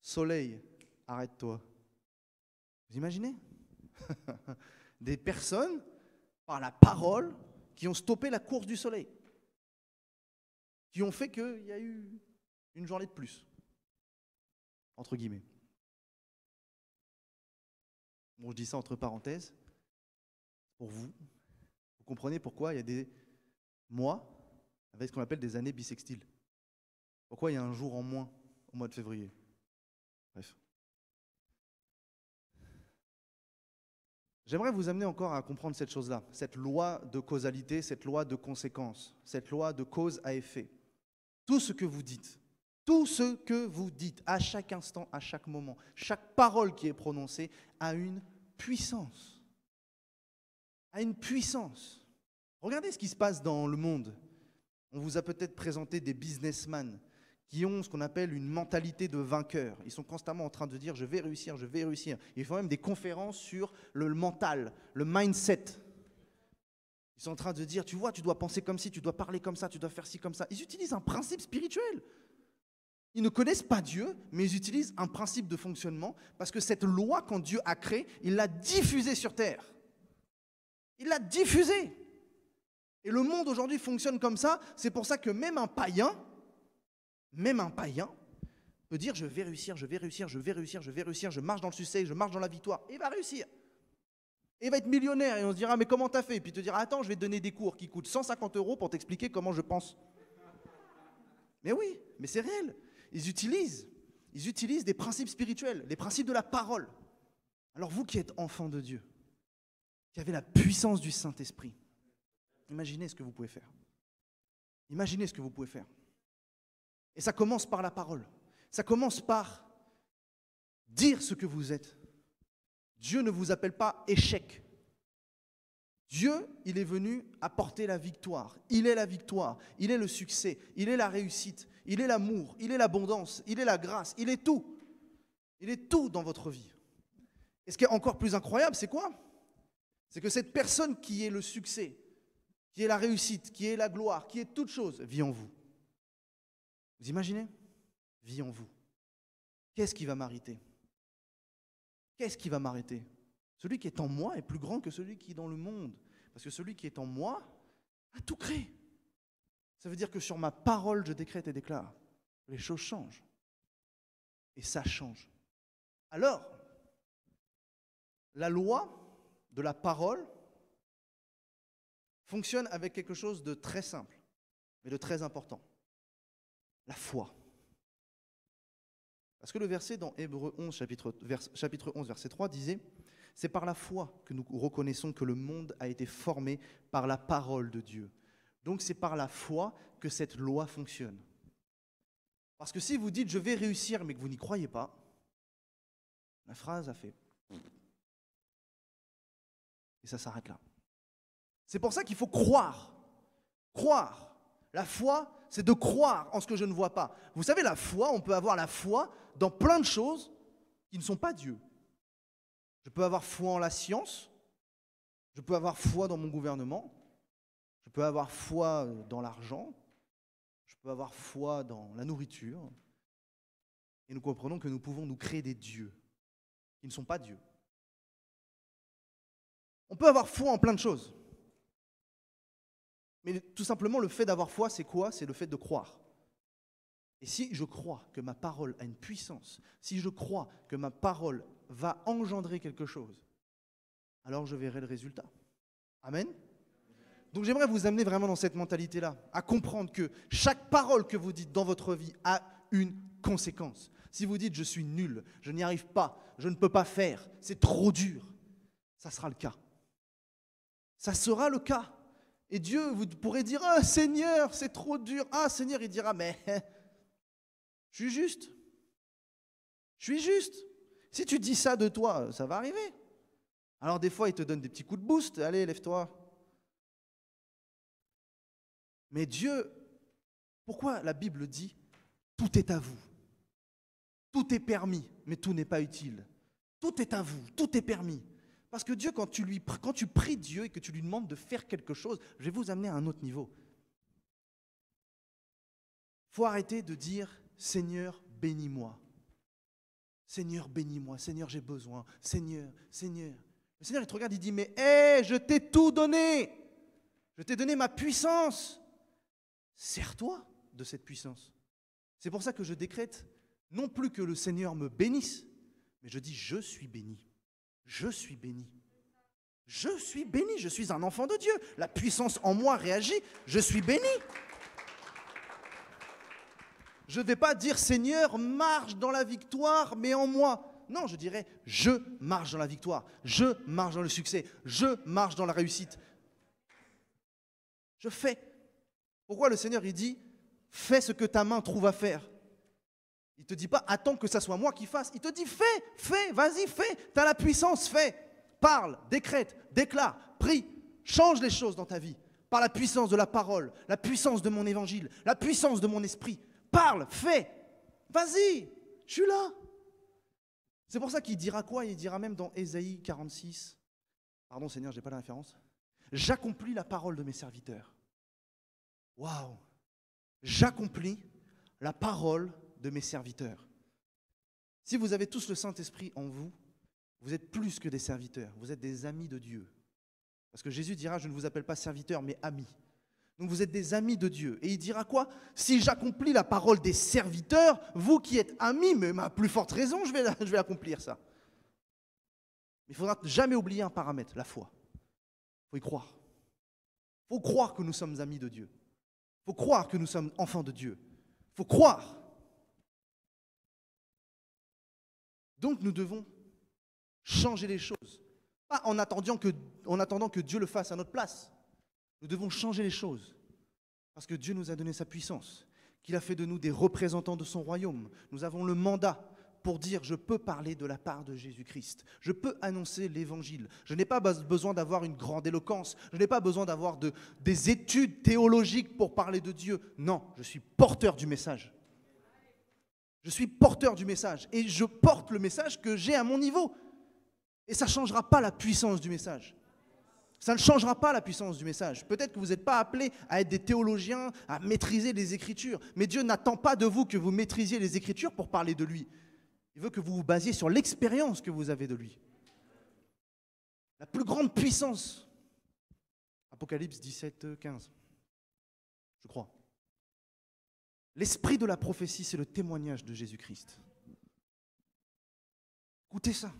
Soleil, arrête-toi. Vous imaginez? Des personnes, par la parole, qui ont stoppé la course du soleil, qui ont fait qu'il y a eu une journée de plus, entre guillemets. Bon, je dis ça entre parenthèses, pour vous. Vous comprenez pourquoi il y a des mois avec ce qu'on appelle des années bissextiles. Pourquoi il y a un jour en moins au mois de février. Bref. J'aimerais vous amener encore à comprendre cette chose-là, cette loi de causalité, cette loi de conséquence, cette loi de cause à effet. Tout ce que vous dites à chaque instant, à chaque moment, chaque parole qui est prononcée a une puissance. A une puissance. Regardez ce qui se passe dans le monde. On vous a peut-être présenté des businessmen qui ont ce qu'on appelle une mentalité de vainqueur. Ils sont constamment en train de dire « je vais réussir, je vais réussir ». Ils font même des conférences sur le mental, le mindset. Ils sont en train de dire « tu vois, tu dois penser comme ci, tu dois parler comme ça, tu dois faire ci comme ça ». Ils utilisent un principe spirituel. Ils ne connaissent pas Dieu, mais ils utilisent un principe de fonctionnement parce que cette loi, quand Dieu a créé, il l'a diffusée sur terre. Il l'a diffusée. Et le monde aujourd'hui fonctionne comme ça. C'est pour ça que même un païen peut dire « je vais réussir, je vais réussir, je vais réussir, je vais réussir, je marche dans le succès, je marche dans la victoire ». Et il va réussir. Et il va être millionnaire et on se dira « mais comment t'as fait ?» Et puis il te dira « attends, je vais te donner des cours qui coûtent 150 € pour t'expliquer comment je pense ». Mais oui, mais c'est réel. Ils utilisent des principes spirituels, les principes de la parole. Alors vous qui êtes enfants de Dieu, qui avez la puissance du Saint-Esprit, imaginez ce que vous pouvez faire. Imaginez ce que vous pouvez faire. Et ça commence par la parole. Ça commence par dire ce que vous êtes. Dieu ne vous appelle pas échec. Dieu, il est venu apporter la victoire. Il est la victoire, il est le succès, il est la réussite, il est l'amour, il est l'abondance, il est la grâce, il est tout. Il est tout dans votre vie. Et ce qui est encore plus incroyable, c'est quoi? C'est que cette personne qui est le succès, qui est la réussite, qui est la gloire, qui est toute chose, vit en vous. Vous imaginez? Vit en vous. qu'est-ce qui va m'arrêter? Qu'est-ce qui va m'arrêter? Celui qui est en moi est plus grand que celui qui est dans le monde. Parce que celui qui est en moi a tout créé. Ça veut dire que sur ma parole, je décrète et déclare. Les choses changent. Et ça change. Alors, la loi de la parole fonctionne avec quelque chose de très simple, mais de très important. La foi. Parce que le verset dans Hébreux 11, chapitre 11, verset 3 disait « C'est par la foi que nous reconnaissons que le monde a été formé par la parole de Dieu. » Donc c'est par la foi que cette loi fonctionne. Parce que si vous dites « je vais réussir » mais que vous n'y croyez pas, la phrase a fait « et ça s'arrête là. » C'est pour ça qu'il faut croire. Croire. La foi, c'est de croire en ce que je ne vois pas. Vous savez, la foi, on peut avoir la foi dans plein de choses qui ne sont pas Dieu. Je peux avoir foi en la science, je peux avoir foi dans mon gouvernement, je peux avoir foi dans l'argent, je peux avoir foi dans la nourriture. Et nous comprenons que nous pouvons nous créer des dieux qui ne sont pas Dieu. On peut avoir foi en plein de choses. Mais tout simplement, le fait d'avoir foi, c'est quoi? C'est le fait de croire. Et si je crois que ma parole a une puissance, si je crois que ma parole va engendrer quelque chose, alors je verrai le résultat. Amen. Donc j'aimerais vous amener vraiment dans cette mentalité-là, à comprendre que chaque parole que vous dites dans votre vie a une conséquence. Si vous dites « je suis nul, je n'y arrive pas, je ne peux pas faire, c'est trop dur », ça sera le cas. Ça sera le cas. Et Dieu, vous pourrez dire « Ah Seigneur, c'est trop dur ». Ah Seigneur, il dira « Mais je suis juste. Je suis juste. Si tu dis ça de toi, ça va arriver. » Alors des fois, il te donne des petits coups de boost. « Allez, lève-toi. » Mais Dieu, pourquoi la Bible dit « Tout est à vous. Tout est permis, mais tout n'est pas utile. Tout est à vous, tout est permis. » Parce que Dieu, quand tu pries Dieu et que tu lui demandes de faire quelque chose, je vais vous amener à un autre niveau. Il faut arrêter de dire « Seigneur, bénis-moi. Seigneur, bénis-moi. Seigneur, j'ai besoin. Seigneur, Seigneur. » Le Seigneur, il te regarde, il dit « Mais hé, je t'ai tout donné. Je t'ai donné ma puissance. Sers-toi de cette puissance. » C'est pour ça que je décrète non plus que le Seigneur me bénisse, mais je dis « Je suis béni. Je suis béni. Je suis béni. Je suis un enfant de Dieu. La puissance en moi réagit. Je suis béni. » Je ne vais pas dire « Seigneur, marche dans la victoire, mais en moi. » Non, je dirais « Je marche dans la victoire. Je marche dans le succès. Je marche dans la réussite. » Je fais. Pourquoi le Seigneur, il dit « Fais ce que ta main trouve à faire. » Il ne te dit pas « Attends que ça soit moi qui fasse. » Il te dit « Fais, vas-y, fais. Tu as la puissance, fais. Parle, décrète, déclare, prie. Change les choses dans ta vie. Par la puissance de la parole, la puissance de mon évangile, la puissance de mon esprit. Parle, fais. Vas-y, je suis là. C'est pour ça qu'il dira quoi? Il dira même dans Ésaïe 46. Pardon Seigneur, je n'ai pas la référence. « J'accomplis la parole de mes serviteurs. » Waouh! J'accomplis la parole de mes serviteurs. Si vous avez tous le Saint-Esprit en vous, vous êtes plus que des serviteurs, vous êtes des amis de Dieu. Parce que Jésus dira, je ne vous appelle pas serviteurs, mais amis. Donc vous êtes des amis de Dieu. Et il dira quoi? Si j'accomplis la parole des serviteurs, vous qui êtes amis, mais ma plus forte raison, je vais accomplir ça. Mais il ne faudra jamais oublier un paramètre, la foi. Il faut y croire. Il faut croire que nous sommes amis de Dieu. Il faut croire que nous sommes enfants de Dieu. Il faut croire. Donc nous devons changer les choses. Pas en attendant que Dieu le fasse à notre place. Nous devons changer les choses. Parce que Dieu nous a donné sa puissance. Qu'il a fait de nous des représentants de son royaume. Nous avons le mandat pour dire je peux parler de la part de Jésus-Christ. Je peux annoncer l'évangile. Je n'ai pas besoin d'avoir une grande éloquence. Je n'ai pas besoin d'avoir des études théologiques pour parler de Dieu. Non, je suis porteur du message. Je suis porteur du message. Et je porte le message que j'ai à mon niveau. Et ça ne changera pas la puissance du message. Ça ne changera pas la puissance du message. Peut-être que vous n'êtes pas appelés à être des théologiens, à maîtriser les Écritures. Mais Dieu n'attend pas de vous que vous maîtrisiez les Écritures pour parler de lui. Il veut que vous vous basiez sur l'expérience que vous avez de lui. La plus grande puissance. Apocalypse 17, 15. Je crois. L'esprit de la prophétie, c'est le témoignage de Jésus-Christ. Écoutez ça.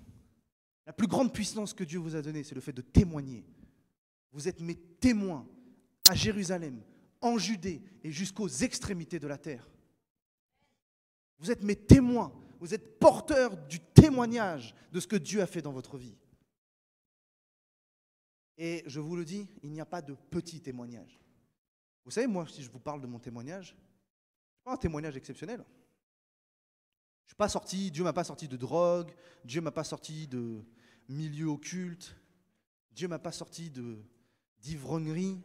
La plus grande puissance que Dieu vous a donnée, c'est le fait de témoigner. Vous êtes mes témoins à Jérusalem, en Judée et jusqu'aux extrémités de la terre. Vous êtes mes témoins. Vous êtes porteurs du témoignage de ce que Dieu a fait dans votre vie. Et je vous le dis, il n'y a pas de petit témoignage. Vous savez, moi, si je vous parle de mon témoignage, ce n'est pas un témoignage exceptionnel. Je suis pas sorti, Dieu ne m'a pas sorti de drogue, Dieu ne m'a pas sorti de milieu occulte, Dieu ne m'a pas sorti d'ivrognerie.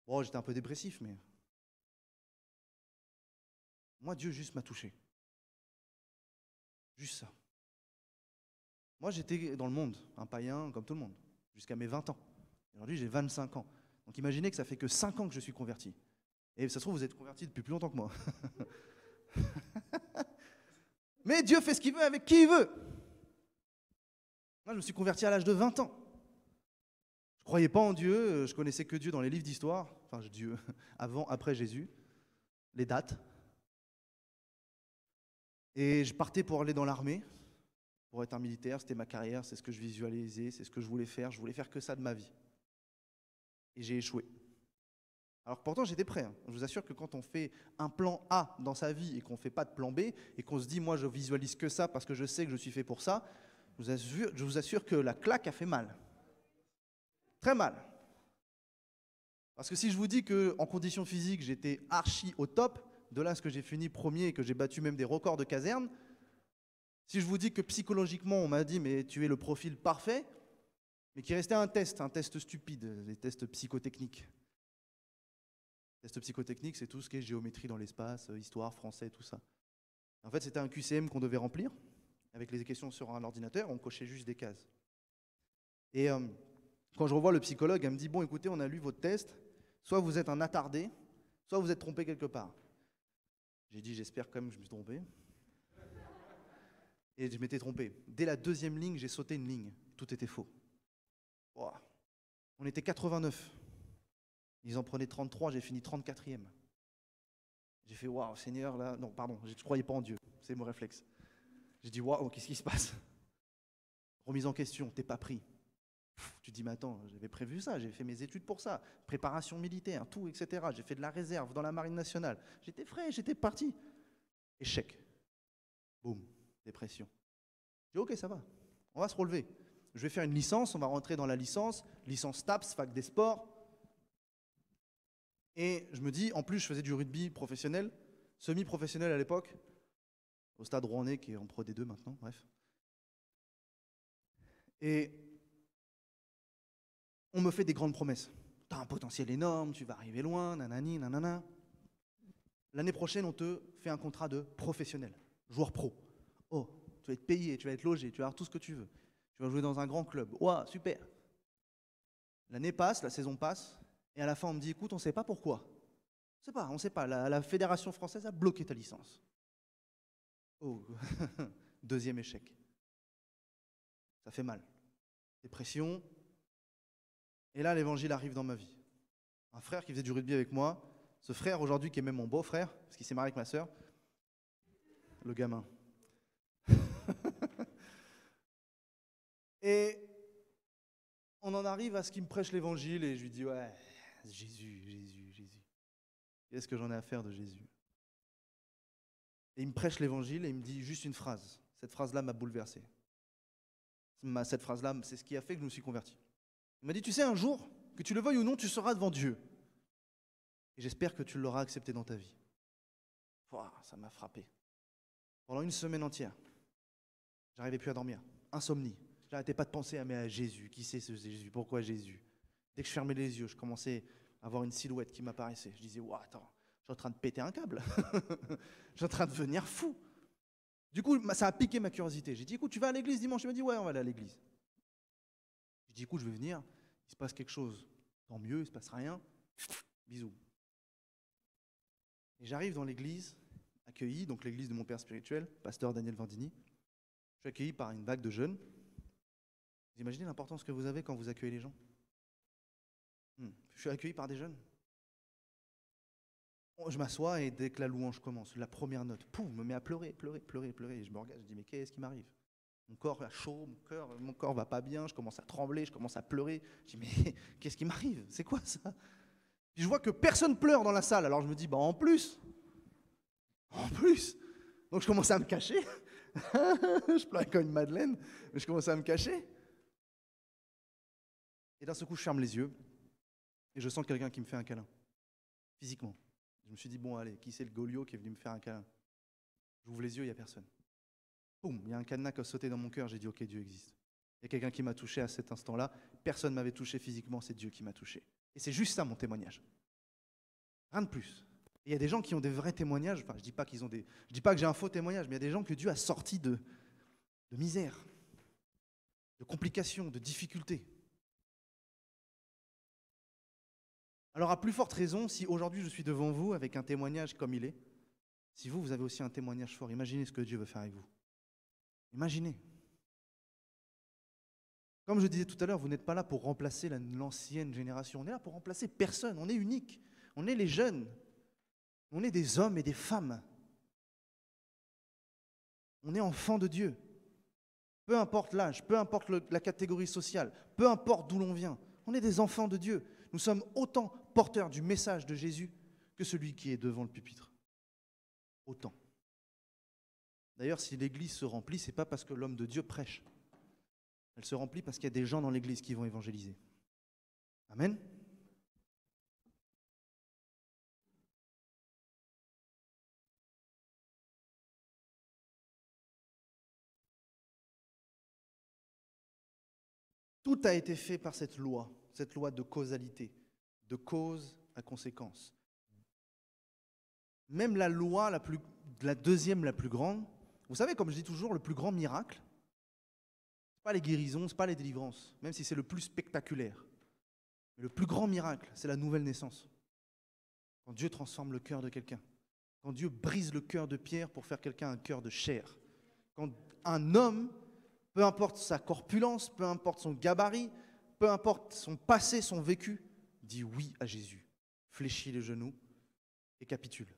Bon, j'étais un peu dépressif, mais moi, Dieu juste m'a touché. Juste ça. Moi, j'étais dans le monde, un païen comme tout le monde, jusqu'à mes 20 ans. Aujourd'hui, j'ai 25 ans. Donc imaginez que ça fait que 5 ans que je suis converti. Et ça se trouve, vous êtes converti depuis plus longtemps que moi. Mais Dieu fait ce qu'il veut avec qui il veut. Moi, je me suis converti à l'âge de 20 ans. Je ne croyais pas en Dieu, je connaissais que Dieu dans les livres d'histoire, enfin Dieu, avant, après Jésus, les dates. Et je partais pour aller dans l'armée, pour être un militaire, c'était ma carrière, c'est ce que je visualisais, c'est ce que je voulais faire que ça de ma vie. Et j'ai échoué. Alors pourtant j'étais prêt, hein. Je vous assure que quand on fait un plan A dans sa vie et qu'on ne fait pas de plan B, et qu'on se dit moi je visualise que ça parce que je sais que je suis fait pour ça, je vous assure que la claque a fait mal. Très mal. Parce que si je vous dis qu'en condition physique j'étais archi au top, de là à ce que j'ai fini premier et que j'ai battu même des records de caserne, si je vous dis que psychologiquement on m'a dit mais tu es le profil parfait, mais qu'il restait un test stupide, des tests psychotechniques. Test psychotechnique, c'est tout ce qui est géométrie dans l'espace, histoire, français, tout ça. En fait, c'était un QCM qu'on devait remplir, avec les questions sur un ordinateur, on cochait juste des cases. Et quand je revois le psychologue, elle me dit, bon, écoutez, on a lu votre test, soit vous êtes un attardé, soit vous êtes trompé quelque part. J'ai dit, j'espère quand même que je me suis trompé. Et je m'étais trompé. Dès la deuxième ligne, j'ai sauté une ligne. Tout était faux. Wow. On était 89. Ils en prenaient 33, j'ai fini 34e. J'ai fait, waouh, Seigneur, là. Non, pardon, je ne croyais pas en Dieu. C'est mon réflexe. J'ai dit, waouh, qu'est-ce qui se passe? Remise en question, t'es pas pris. Tu te dis, mais attends, j'avais prévu ça, j'ai fait mes études pour ça. Préparation militaire, tout, etc. J'ai fait de la réserve dans la marine nationale. J'étais frais, j'étais parti. Échec. Boum, dépression. J'ai dit, ok, ça va, on va se relever. Je vais faire une licence, on va rentrer dans la licence TAPS, fac des sports. Et je me dis, en plus, je faisais du rugby professionnel, semi-professionnel à l'époque, au Stade Rouennais, qui est en Pro D2 maintenant, bref. Et on me fait des grandes promesses. Tu as un potentiel énorme, tu vas arriver loin, nanani, nanana. L'année prochaine, on te fait un contrat de professionnel, joueur pro. Oh, tu vas être payé, tu vas être logé, tu vas avoir tout ce que tu veux. Tu vas jouer dans un grand club. Ouah, super. L'année passe, la saison passe. Et à la fin, on me dit, écoute, on ne sait pas pourquoi. On ne sait pas. La Fédération française a bloqué ta licence. Oh, deuxième échec. Ça fait mal. Dépression. Et là, l'évangile arrive dans ma vie. Un frère qui faisait du rugby avec moi, ce frère aujourd'hui qui est même mon beau-frère, parce qu'il s'est marié avec ma sœur, le gamin. Et on en arrive à ce qu'il me prêche l'évangile et je lui dis, ouais, Jésus. Qu'est-ce que j'en ai à faire de Jésus? Et il me prêche l'évangile et il me dit juste une phrase. Cette phrase-là m'a bouleversé. Cette phrase-là, c'est ce qui a fait que je me suis converti. Il m'a dit, tu sais, un jour, que tu le veuilles ou non, tu seras devant Dieu. Et j'espère que tu l'auras accepté dans ta vie. Wow, ça m'a frappé. Pendant une semaine entière, j'arrivais plus à dormir. Insomnie. J'arrêtais pas de penser à Jésus. Qui c'est ce Jésus? Pourquoi Jésus? Dès que je fermais les yeux, je commençais à avoir une silhouette qui m'apparaissait. Je disais, wow, attends, je suis en train de péter un câble. Je suis en train de devenir fou. Du coup, ça a piqué ma curiosité. J'ai dit, écoute, tu vas à l'église dimanche? Il m'a dit, ouais, on va aller à l'église. J'ai dit, écoute, je vais venir. Il se passe quelque chose. Tant mieux, il se passe rien. Bisous. Et j'arrive dans l'église à accueilli, donc l'église de mon père spirituel, pasteur Daniel Vandini. Je suis accueilli par une vague de jeunes. Vous imaginez l'importance que vous avez quand vous accueillez les gens? Je suis accueilli par des jeunes. Je m'assois et dès que la louange commence, la première note, pouf, me met à pleurer. Et je me regarde, je dis, mais qu'est-ce qui m'arrive? Mon corps a chaud, mon corps va pas bien, je commence à trembler, je commence à pleurer. Je dis, mais qu'est-ce qui m'arrive? C'est quoi ça? Puis je vois que personne pleure dans la salle, alors je me dis, bah en plus. Donc je commence à me cacher. Je pleurais comme une madeleine, mais je commence à me cacher. Et d'un seul coup, je ferme les yeux et je sens quelqu'un qui me fait un câlin, physiquement. Je me suis dit, bon, allez, qui c'est le Goliot qui est venu me faire un câlin? J'ouvre les yeux, il n'y a personne. Boum, il y a un cadenas qui a sauté dans mon cœur, j'ai dit, ok, Dieu existe. Il y a quelqu'un qui m'a touché à cet instant-là, personne ne m'avait touché physiquement, c'est Dieu qui m'a touché. Et c'est juste ça mon témoignage. Rien de plus. Et il y a des gens qui ont des vrais témoignages, enfin je dis pas qu'ils ont je dis pas que j'ai un faux témoignage, mais il y a des gens que Dieu a sortis de misère, de complications, de difficultés. Alors à plus forte raison, si aujourd'hui je suis devant vous avec un témoignage comme il est, si vous avez aussi un témoignage fort, imaginez ce que Dieu veut faire avec vous. Imaginez. Comme je disais tout à l'heure, vous n'êtes pas là pour remplacer l'ancienne génération. On est là pour remplacer personne. On est unique. On est les jeunes. On est des hommes et des femmes. On est enfants de Dieu. Peu importe l'âge, peu importe la catégorie sociale, peu importe d'où l'on vient. On est des enfants de Dieu. Nous sommes autant porteurs du message de Jésus que celui qui est devant le pupitre. Autant. D'ailleurs, si l'église se remplit, ce n'est pas parce que l'homme de Dieu prêche. Elle se remplit parce qu'il y a des gens dans l'église qui vont évangéliser. Amen. Tout a été fait par cette loi de causalité, de cause à conséquence. Même la loi la deuxième la plus grande, vous savez, comme je dis toujours, le plus grand miracle, ce n'est pas les guérisons, ce n'est pas les délivrances, même si c'est le plus spectaculaire. Mais le plus grand miracle, c'est la nouvelle naissance. Quand Dieu transforme le cœur de quelqu'un, quand Dieu brise le cœur de pierre pour faire quelqu'un un cœur de chair, quand un homme, peu importe sa corpulence, peu importe son gabarit, peu importe son passé, son vécu, dit oui à Jésus, fléchit les genoux et capitule.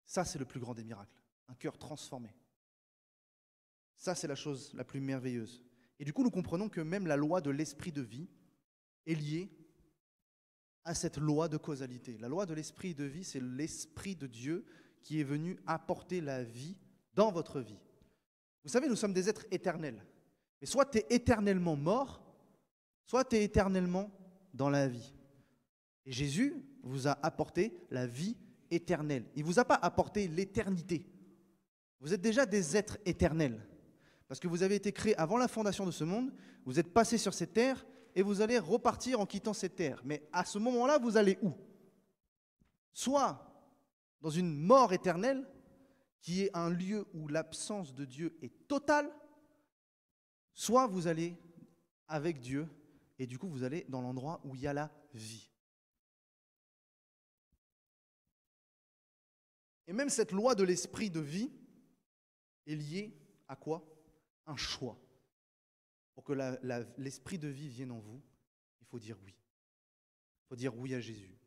Ça, c'est le plus grand des miracles, un cœur transformé. Ça, c'est la chose la plus merveilleuse. Et du coup, nous comprenons que même la loi de l'esprit de vie est liée à cette loi de causalité. La loi de l'esprit de vie, c'est l'esprit de Dieu qui est venu apporter la vie dans votre vie. Vous savez, nous sommes des êtres éternels. Mais soit tu es éternellement mort, soit tu es éternellement dans la vie. Et Jésus vous a apporté la vie éternelle. Il ne vous a pas apporté l'éternité. Vous êtes déjà des êtres éternels. Parce que vous avez été créés avant la fondation de ce monde, vous êtes passés sur cette terre et vous allez repartir en quittant cette terre. Mais à ce moment-là, vous allez où? Soit dans une mort éternelle, qui est un lieu où l'absence de Dieu est totale, soit vous allez avec Dieu et du coup vous allez dans l'endroit où il y a la vie. Et même cette loi de l'esprit de vie est liée à quoi? Un choix. Pour que l'esprit de vie vienne en vous, il faut dire oui. Il faut dire oui à Jésus.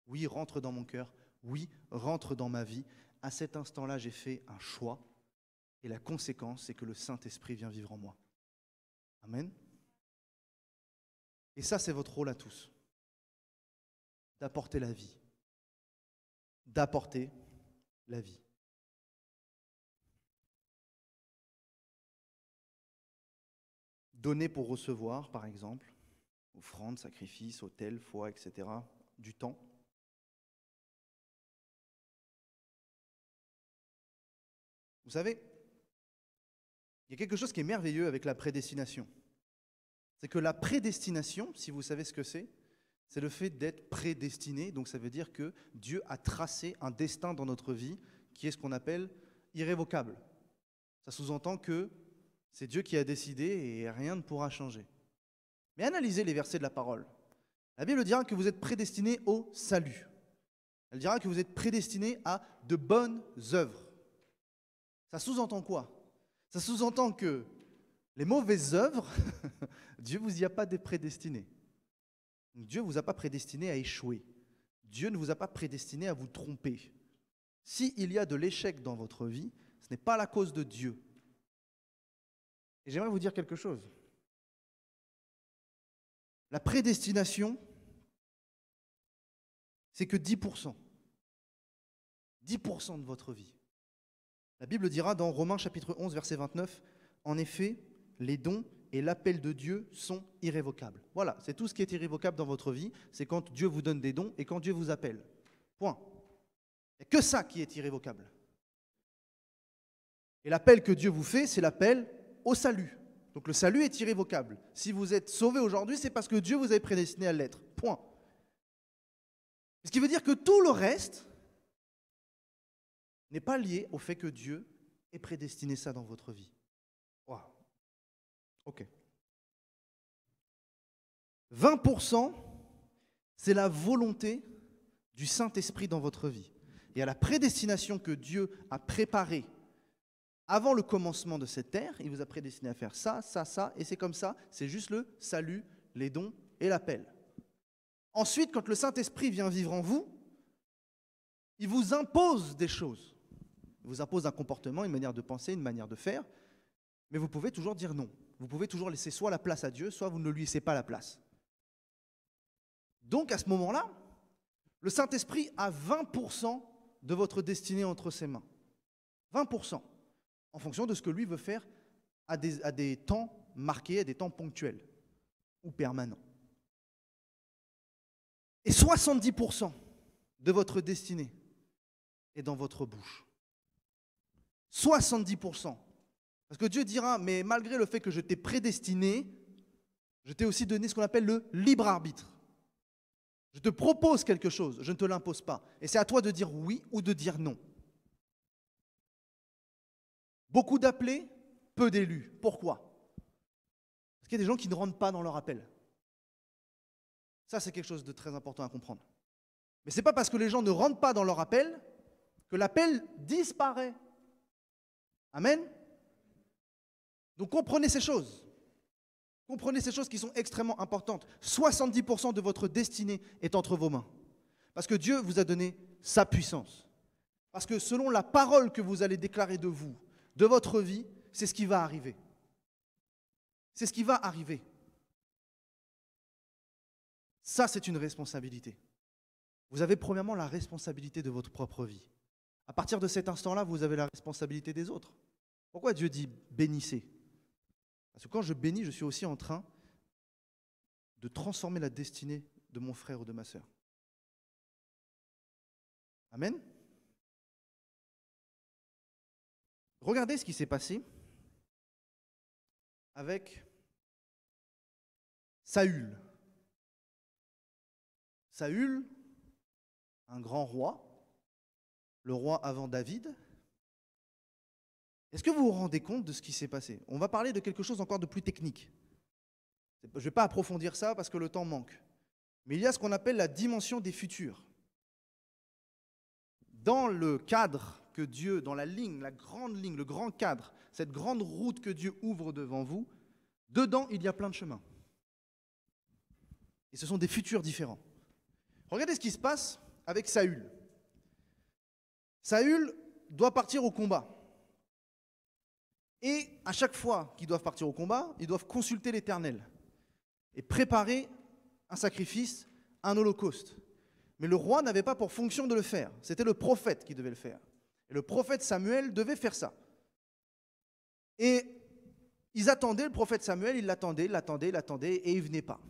Oui, rentre dans mon cœur. Oui, rentre dans ma vie. À cet instant-là, j'ai fait un choix. Et la conséquence, c'est que le Saint-Esprit vient vivre en moi. Amen. Et ça, c'est votre rôle à tous. D'apporter la vie. D'apporter la vie. Donner pour recevoir, par exemple, offrande, sacrifice, autel, foi, etc., du temps. Vous savez, il y a quelque chose qui est merveilleux avec la prédestination. C'est que la prédestination, si vous savez ce que c'est le fait d'être prédestiné. Donc ça veut dire que Dieu a tracé un destin dans notre vie qui est ce qu'on appelle irrévocable. Ça sous-entend que c'est Dieu qui a décidé et rien ne pourra changer. Mais analysez les versets de la parole. La Bible dira que vous êtes prédestinés au salut. Elle dira que vous êtes prédestinés à de bonnes œuvres. Ça sous-entend quoi? Ça sous-entend que les mauvaises œuvres, Dieu ne vous y a pas prédestiné. Dieu ne vous a pas prédestiné à échouer. Dieu ne vous a pas prédestiné à vous tromper. S'il y a de l'échec dans votre vie, ce n'est pas la cause de Dieu. Et j'aimerais vous dire quelque chose. La prédestination, c'est que 10%. 10% de votre vie. La Bible dira dans Romains chapitre 11, verset 29, « En effet, les dons et l'appel de Dieu sont irrévocables. » Voilà, c'est tout ce qui est irrévocable dans votre vie, c'est quand Dieu vous donne des dons et quand Dieu vous appelle. Point. Il n'y a que ça qui est irrévocable. Et l'appel que Dieu vous fait, c'est l'appel au salut. Donc le salut est irrévocable. Si vous êtes sauvé aujourd'hui, c'est parce que Dieu vous avait prédestiné à l'être. Point. Ce qui veut dire que tout le reste n'est pas lié au fait que Dieu ait prédestiné ça dans votre vie. Waouh. Ok. 20%, c'est la volonté du Saint-Esprit dans votre vie. Et à la prédestination que Dieu a préparée avant le commencement de cette terre, il vous a prédestiné à faire ça, ça, ça, et c'est comme ça, c'est juste le salut, les dons et l'appel. Ensuite, quand le Saint-Esprit vient vivre en vous, il vous impose des choses. Il vous impose un comportement, une manière de penser, une manière de faire, mais vous pouvez toujours dire non. Vous pouvez toujours laisser soit la place à Dieu, soit vous ne lui laissez pas la place. Donc à ce moment-là, le Saint-Esprit a 20% de votre destinée entre ses mains. 20%. En fonction de ce que lui veut faire à des temps marqués, à des temps ponctuels ou permanents. Et 70% de votre destinée est dans votre bouche. 70%. Parce que Dieu dira, mais malgré le fait que je t'ai prédestiné, je t'ai aussi donné ce qu'on appelle le libre arbitre. Je te propose quelque chose, je ne te l'impose pas. Et c'est à toi de dire oui ou de dire non. Beaucoup d'appelés, peu d'élus. Pourquoi? Parce qu'il y a des gens qui ne rentrent pas dans leur appel. Ça, c'est quelque chose de très important à comprendre. Mais ce n'est pas parce que les gens ne rentrent pas dans leur appel que l'appel disparaît. Amen? Donc comprenez ces choses. Comprenez ces choses qui sont extrêmement importantes. 70% de votre destinée est entre vos mains. Parce que Dieu vous a donné sa puissance. Parce que selon la parole que vous allez déclarer de vous, de votre vie, c'est ce qui va arriver. C'est ce qui va arriver. Ça, c'est une responsabilité. Vous avez premièrement la responsabilité de votre propre vie. À partir de cet instant-là, vous avez la responsabilité des autres. Pourquoi Dieu dit bénissez? Parce que quand je bénis, je suis aussi en train de transformer la destinée de mon frère ou de ma sœur. Amen. Regardez ce qui s'est passé avec Saül. Saül, un grand roi, le roi avant David. Est-ce que vous vous rendez compte de ce qui s'est passé? On va parler de quelque chose encore de plus technique. Je ne vais pas approfondir ça parce que le temps manque. Mais il y a ce qu'on appelle la dimension des futurs. Dans le cadre que Dieu, dans la ligne, le grand cadre, cette grande route que Dieu ouvre devant vous, dedans, il y a plein de chemins. Et ce sont des futurs différents. Regardez ce qui se passe avec Saül. Saül doit partir au combat. Et à chaque fois qu'ils doivent partir au combat, ils doivent consulter l'Éternel et préparer un sacrifice, un holocauste. Mais le roi n'avait pas pour fonction de le faire. C'était le prophète qui devait le faire. Et le prophète Samuel devait faire ça. Et ils attendaient le prophète Samuel, ils l'attendaient, et il ne venait pas.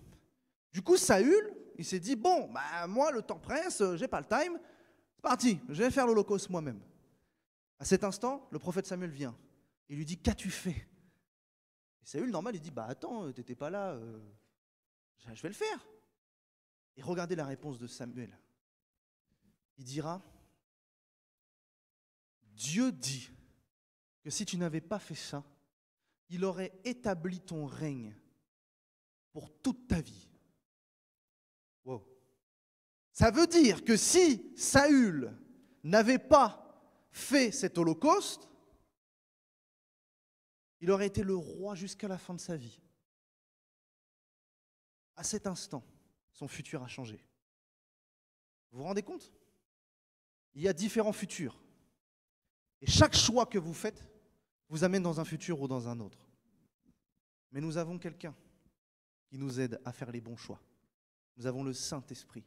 Du coup, Saül, il s'est dit, bon, moi, le temps presse, j'ai pas le time, c'est parti, je vais faire l'holocauste moi-même. À cet instant, le prophète Samuel vient. Il lui dit, qu'as-tu fait? Et Saül, normal, il dit, attends, t'étais pas là, je vais le faire. Et regardez la réponse de Samuel. Il dira, Dieu dit que si tu n'avais pas fait ça, il aurait établi ton règne pour toute ta vie. Wow. Ça veut dire que si Saül n'avait pas fait cet holocauste, il aurait été le roi jusqu'à la fin de sa vie. À cet instant, son futur a changé. Vous vous rendez compte? Il y a différents futurs. Et chaque choix que vous faites vous amène dans un futur ou dans un autre. Mais nous avons quelqu'un qui nous aide à faire les bons choix. Nous avons le Saint-Esprit,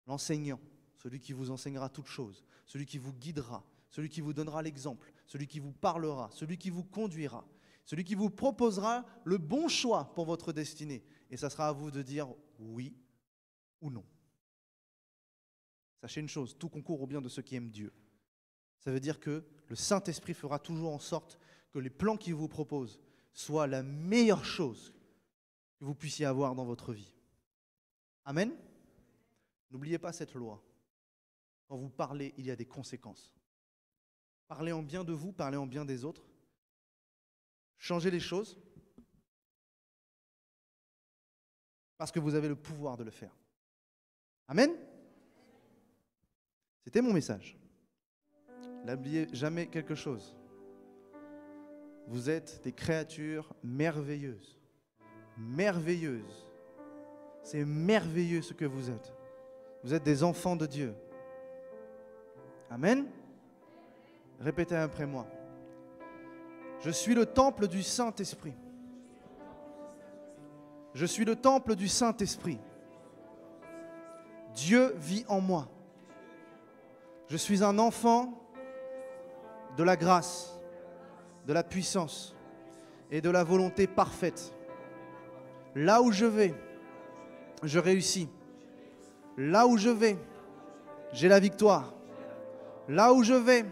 l'enseignant, celui qui vous enseignera toutes choses, celui qui vous guidera, celui qui vous donnera l'exemple, celui qui vous parlera, celui qui vous conduira, celui qui vous proposera le bon choix pour votre destinée. Et ça sera à vous de dire oui ou non. Sachez une chose, tout concourt au bien de ceux qui aiment Dieu. Ça veut dire que le Saint-Esprit fera toujours en sorte que les plans qu'il vous propose soient la meilleure chose que vous puissiez avoir dans votre vie. Amen. N'oubliez pas cette loi. Quand vous parlez, il y a des conséquences. Parlez en bien de vous, parlez en bien des autres. Changez les choses parce que vous avez le pouvoir de le faire. Amen. C'était mon message. N'oubliez jamais quelque chose. Vous êtes des créatures merveilleuses. Merveilleuses. C'est merveilleux ce que vous êtes. Vous êtes des enfants de Dieu. Amen. Répétez après moi. Je suis le temple du Saint-Esprit. Je suis le temple du Saint-Esprit. Dieu vit en moi. Je suis un enfant de la grâce, de la puissance et de la volonté parfaite. Là où je vais, je réussis. Là où je vais, j'ai la victoire. Là où je vais,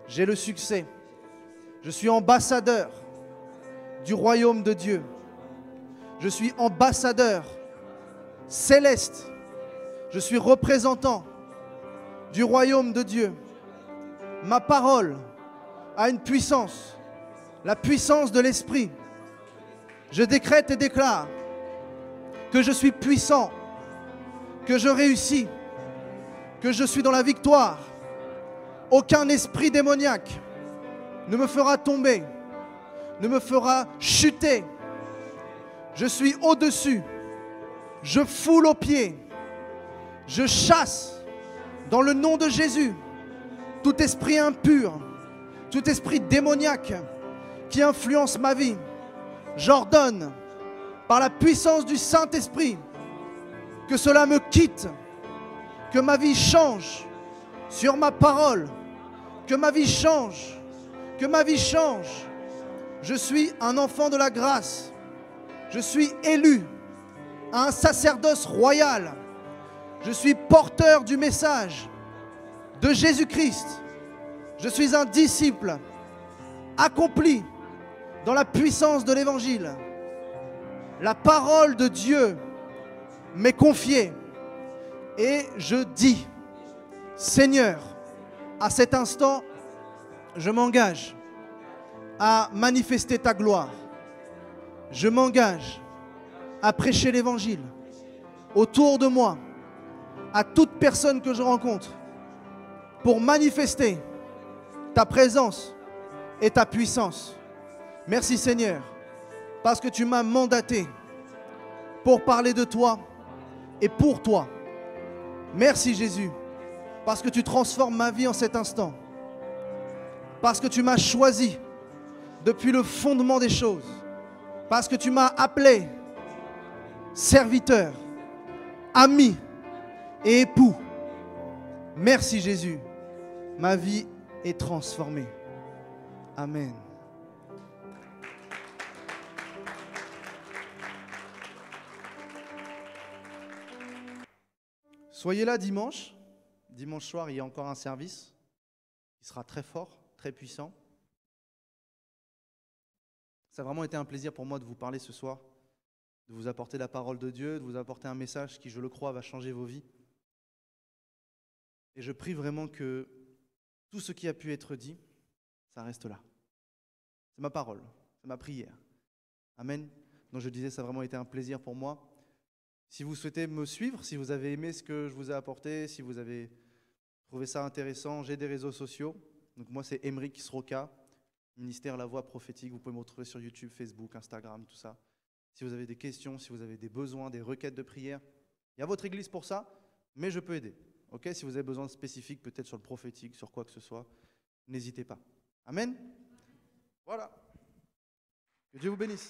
j'ai le succès. Je suis ambassadeur du royaume de Dieu. Je suis ambassadeur céleste. Je suis représentant du royaume de Dieu. Ma parole a une puissance, la puissance de l'Esprit. Je décrète et déclare que je suis puissant, que je réussis, que je suis dans la victoire. Aucun esprit démoniaque ne me fera tomber, ne me fera chuter. Je suis au-dessus, je foule aux pieds, je chasse dans le nom de Jésus tout esprit impur, tout esprit démoniaque qui influence ma vie. J'ordonne par la puissance du Saint-Esprit que cela me quitte, que ma vie change sur ma parole, que ma vie change, que ma vie change. Je suis un enfant de la grâce. Je suis élu à un sacerdoce royal. Je suis porteur du message de Jésus-Christ. Je suis un disciple accompli dans la puissance de l'Évangile. La parole de Dieu m'est confiée et je dis, Seigneur, à cet instant, je m'engage à manifester ta gloire. Je m'engage à prêcher l'Évangile autour de moi, à toute personne que je rencontre, pour manifester ta présence et ta puissance. Merci Seigneur, parce que tu m'as mandaté pour parler de toi et pour toi. Merci Jésus, parce que tu transformes ma vie en cet instant. Parce que tu m'as choisi depuis le fondement des choses. Parce que tu m'as appelé serviteur, ami et époux. Merci Jésus. Ma vie est transformée. Amen. Soyez là dimanche. Dimanche soir, il y a encore un service qui sera très fort, très puissant. Ça a vraiment été un plaisir pour moi de vous parler ce soir, de vous apporter la parole de Dieu, de vous apporter un message qui, je le crois, va changer vos vies. Et je prie vraiment que tout ce qui a pu être dit, ça reste là. C'est ma parole, c'est ma prière. Amen. Donc je disais, ça a vraiment été un plaisir pour moi. Si vous souhaitez me suivre, si vous avez aimé ce que je vous ai apporté, si vous avez trouvé ça intéressant, j'ai des réseaux sociaux. Donc moi, c'est Emeric Sroka, ministère La Voix prophétique. Vous pouvez me retrouver sur YouTube, Facebook, Instagram, tout ça. Si vous avez des questions, si vous avez des besoins, des requêtes de prière, il y a votre église pour ça, mais je peux aider. Ok, si vous avez besoin de spécifiques, peut-être sur le prophétique, sur quoi que ce soit, n'hésitez pas. Amen. Voilà. Que Dieu vous bénisse.